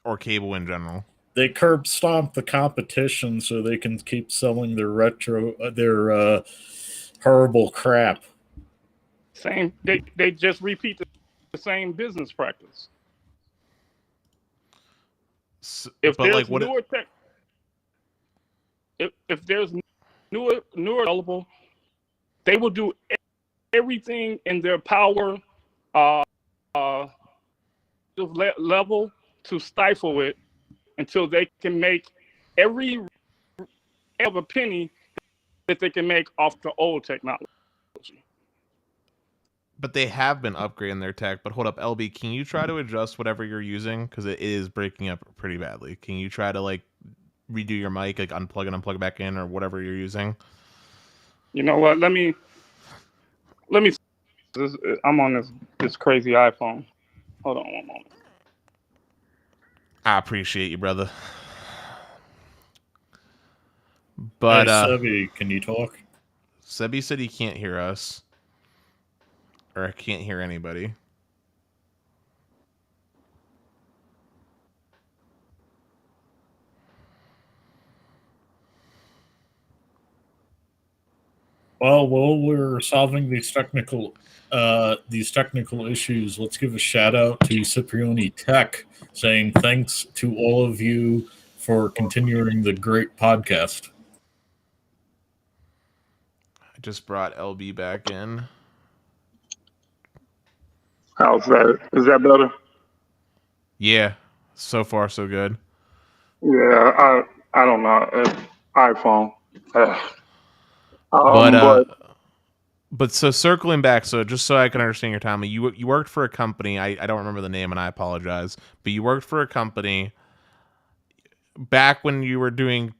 S1: or cable in general.
S4: They curb stomp the competition so they can keep selling their horrible crap.
S6: Same. They just repeat the same business practice. If there's newer tech, if there's newer available, they will do everything in their power level to stifle it until they can make every penny that they can make off the old technology.
S1: But they have been upgrading their tech. But hold up, LB, can you try to adjust whatever you're using? Because it is breaking up pretty badly. Can you try to redo your mic, unplug and unplug back in, or whatever you're using?
S6: You know what? Let me. I'm on this crazy iPhone. Hold on one moment.
S1: I appreciate you, brother. But
S4: hey, Sebi, can you talk?
S1: Sebi said he can't hear us. Or I can't hear anybody.
S4: Well, while we're solving these technical issues, let's give a shout out to Cipriani Tech, saying thanks to all of you for continuing the great podcast.
S1: I just brought LB back in.
S6: How's that? Is that better?
S1: Yeah, so far so good.
S6: Yeah, I don't know. iPhone.
S1: But
S6: But
S1: but so circling back, so just so I can understand your time, you worked for a company. I don't remember the name, and I apologize. But you worked for a company back when you were doing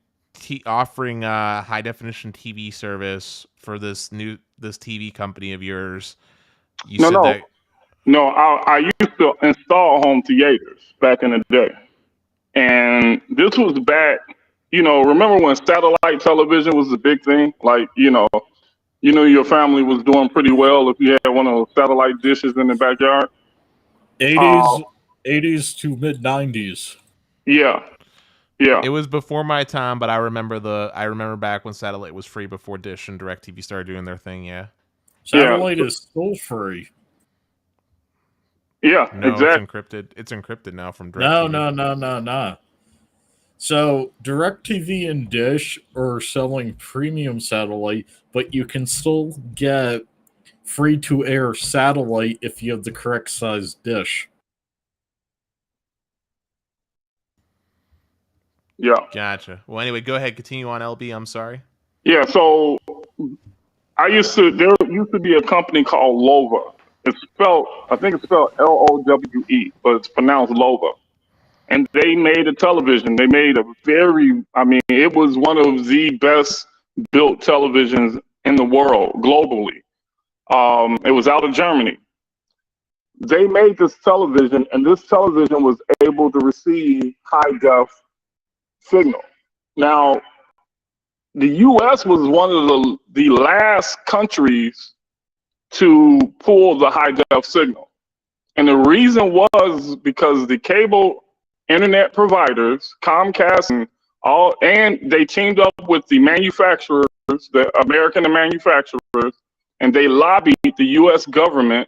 S1: offering high definition TV service for this TV company of yours. You
S6: no,
S1: said
S6: no,
S1: that.
S6: no. I used to install home theaters back in the day, and this was back. Remember when satellite television was the big thing? Like, your family was doing pretty well if you had one of those satellite dishes in the backyard.
S4: 80s, 80s to mid 90s.
S6: Yeah, yeah,
S1: It was before my time, but I remember back when satellite was free before Dish and DirecTV started doing their thing. Yeah.
S6: yeah,
S4: Satellite is still free.
S6: yeah,
S1: No, it's
S6: exactly.
S1: encrypted. It's encrypted now from
S4: No,
S1: DirecTV.
S4: no. So DirecTV and Dish are selling premium satellite, but you can still get free-to-air satellite if you have the correct size dish.
S6: Yeah,
S1: Gotcha. Well, anyway, go ahead. Continue on, LB. I'm sorry.
S6: yeah. So there used to be a company called Lova. I think it's spelled Lowe, but it's pronounced Lova. And they made a television. They made it was one of the best built televisions in the world globally. It was out of Germany. They made this television, and this television was able to receive high def signal. Now, the U.S. was one of the last countries to pull the high def signal. And the reason was because the cable internet providers, Comcast and they teamed up with the manufacturers, the American manufacturers, and they lobbied the US government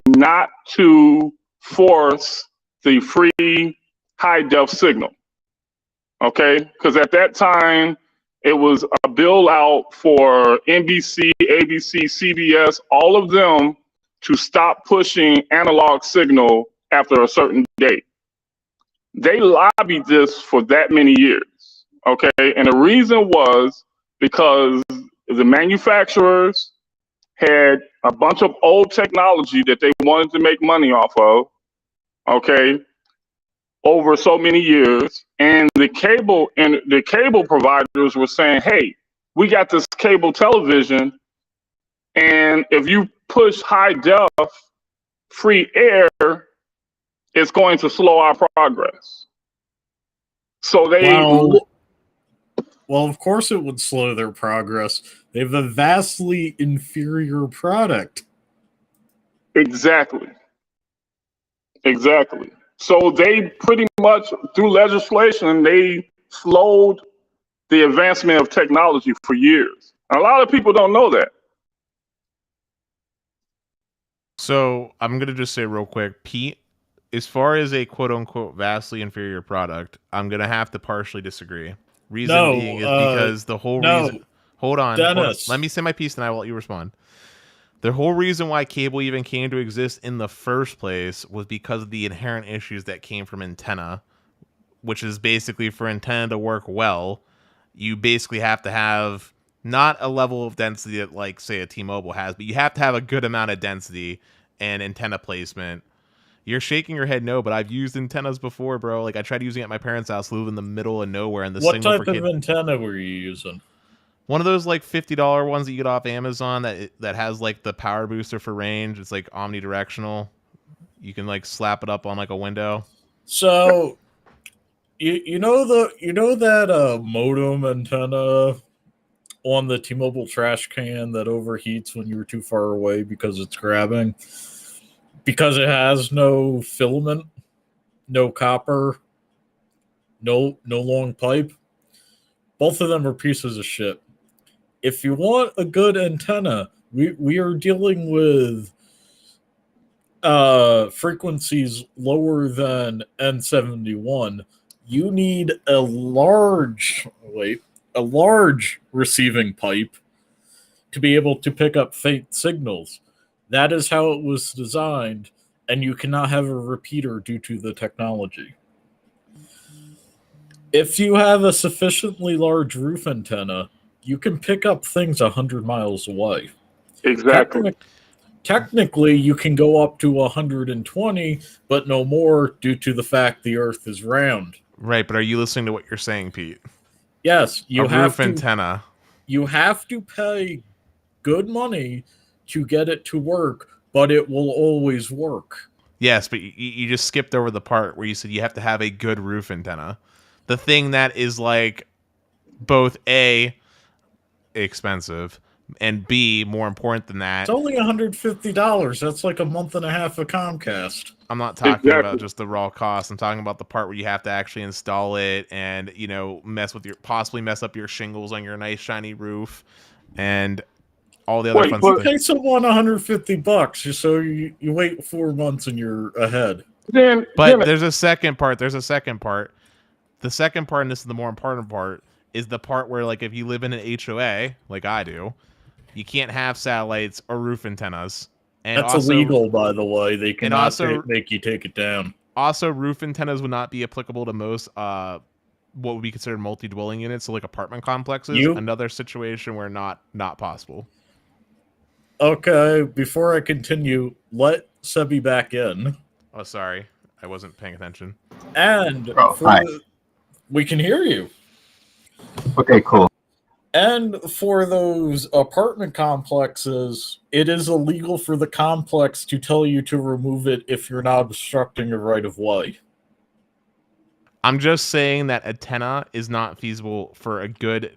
S6: not to force the free high def signal. Okay? Because at that time it was a bill out for NBC, ABC, CBS, all of them to stop pushing analog signal after a certain date. They lobbied this for that many years, okay? And the reason was because the manufacturers had a bunch of old technology that they wanted to make money off of, okay, over so many years. And the cable providers were saying, hey, we got this cable television, and if you push high def free air, it's going to slow our progress. So
S4: Well, of course it would slow their progress. They have a vastly inferior product.
S6: Exactly. So they pretty much, through legislation, they slowed the advancement of technology for years. A lot of people don't know that.
S1: So I'm gonna just say real quick, Pete. As far as a quote unquote vastly inferior product, I'm gonna have to partially disagree. Reason being is because the whole reason. Hold on.
S4: Dennis.
S1: Let me say my piece, and I will let you respond. The whole reason why cable even came to exist in the first place was because of the inherent issues that came from antenna, which is basically for antenna to work well, you basically have to have not a level of density that, like, say, a T-Mobile has, but you have to have a good amount of density and antenna placement. You're shaking your head no, but I've used antennas before, bro. Like, I tried using it at my parents' house, live in the middle of nowhere, and the
S4: What
S1: signal
S4: type of antenna were you using?
S1: One of those like $50 ones that you get off Amazon that has like the power booster for range. It's like omnidirectional. You can like slap it up on like a window.
S4: So you know that modem antenna on the T-Mobile trash can that overheats when you're too far away because it's grabbing? Because it has no filament, no copper, no long pipe. Both of them are pieces of shit. if you want a good antenna, we are dealing with frequencies lower than N71. You need a large receiving pipe to be able to pick up faint signals. That is how it was designed, and you cannot have a repeater due to the technology. If you have a sufficiently large roof antenna, you can pick up things 100 miles away.
S6: Exactly.
S4: Technically, you can go up to 120, but no more due to the fact the Earth is round.
S1: Right, but are you listening to what you're saying, Pete?
S4: Yes,
S1: a roof antenna.
S4: You have to pay good money to get it to work, but it will always work.
S1: Yes, but you just skipped over the part where you said you have to have a good roof antenna. The thing that is like both A, expensive, and B, more important than that.
S4: It's only $150. That's like a month and a half of Comcast.
S1: I'm not talking about just the raw cost. I'm talking about the part where you have to actually install it and, possibly mess up your shingles on your nice shiny roof and all the other fun stuff.
S4: Pay someone $150 just so you wait 4 months and you're ahead.
S1: But there's a second part. The second part, and this is the more important part, is the part where, like, if you live in an HOA, like I do, you can't have satellites or roof antennas. And
S4: that's illegal, by the way. They cannot make you take it down.
S1: Also, roof antennas would not be applicable to most what would be considered multi-dwelling units, so like apartment complexes. Another situation where not possible.
S4: Okay, before I continue, let Sebi back in.
S1: Oh, sorry. I wasn't paying attention.
S4: And we can hear you.
S7: Okay, cool.
S4: And for those apartment complexes, it is illegal for the complex to tell you to remove it if you're not obstructing a right-of-way.
S1: I'm just saying that antenna is not feasible for a good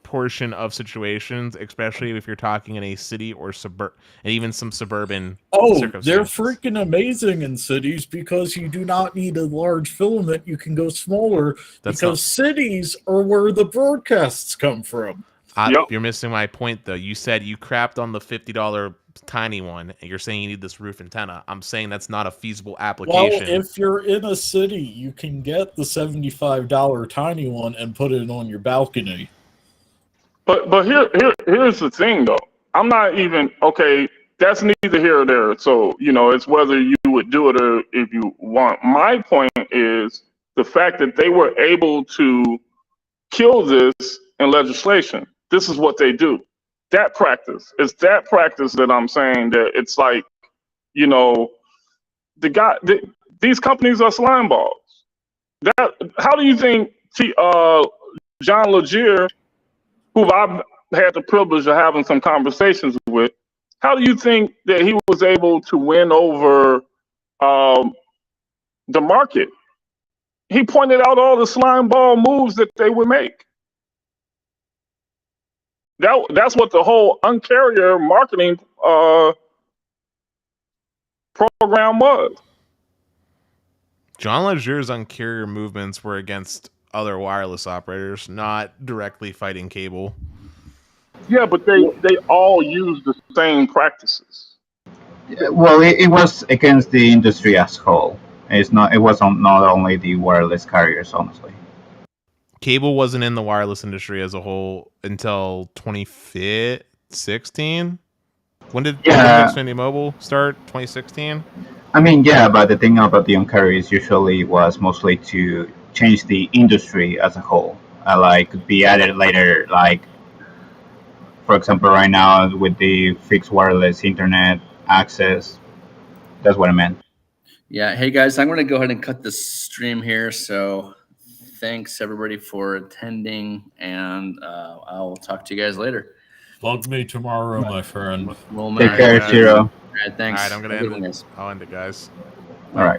S1: portion of situations, especially if you're talking in a city or and even some suburban circumstances.
S4: They're freaking amazing in cities because you do not need a large filament. You can go smaller cities are where the broadcasts come from.
S1: You're missing my point, though. You said you crapped on the $50 tiny one, and you're saying you need this roof antenna. I'm saying that's not a feasible application.
S4: Well, if you're in a city, you can get the $75 tiny one and put it on your balcony.
S6: But here's the thing, though. I'm not even that's neither here or there. So it's whether you would do it or if you want. My point is the fact that they were able to kill this in legislation. This is what they do. That practice. It's that practice that I'm saying that it's like, these companies are slime balls. How do you think John Legere, who I've had the privilege of having some conversations with, how do you think that he was able to win over the market? He pointed out all the slime ball moves that they would make. That's what the whole Un-carrier marketing program was.
S1: John Legere's Un-carrier movements were against other wireless operators, not directly fighting cable.
S6: Yeah, but they all use the same practices.
S7: Well, it was against the industry as a whole. It wasn't not only the wireless carriers, honestly.
S1: Cable wasn't in the wireless industry as a whole until 2016. When did SMT Mobile start? 2016.
S7: I mean, yeah, but the thing about the Un-carriers usually was mostly to change the industry as a whole. Could be added later, for example, right now with the fixed wireless internet access. That's what I meant.
S3: Yeah. Hey guys, I'm going to go ahead and cut this stream here. So thanks everybody for attending, and I'll talk to you guys later.
S4: Bug me tomorrow, my friend.
S7: Take care, Shiro.
S3: All right, thanks.
S1: All right, I'm going to end it. I'll end it, guys.
S7: All right.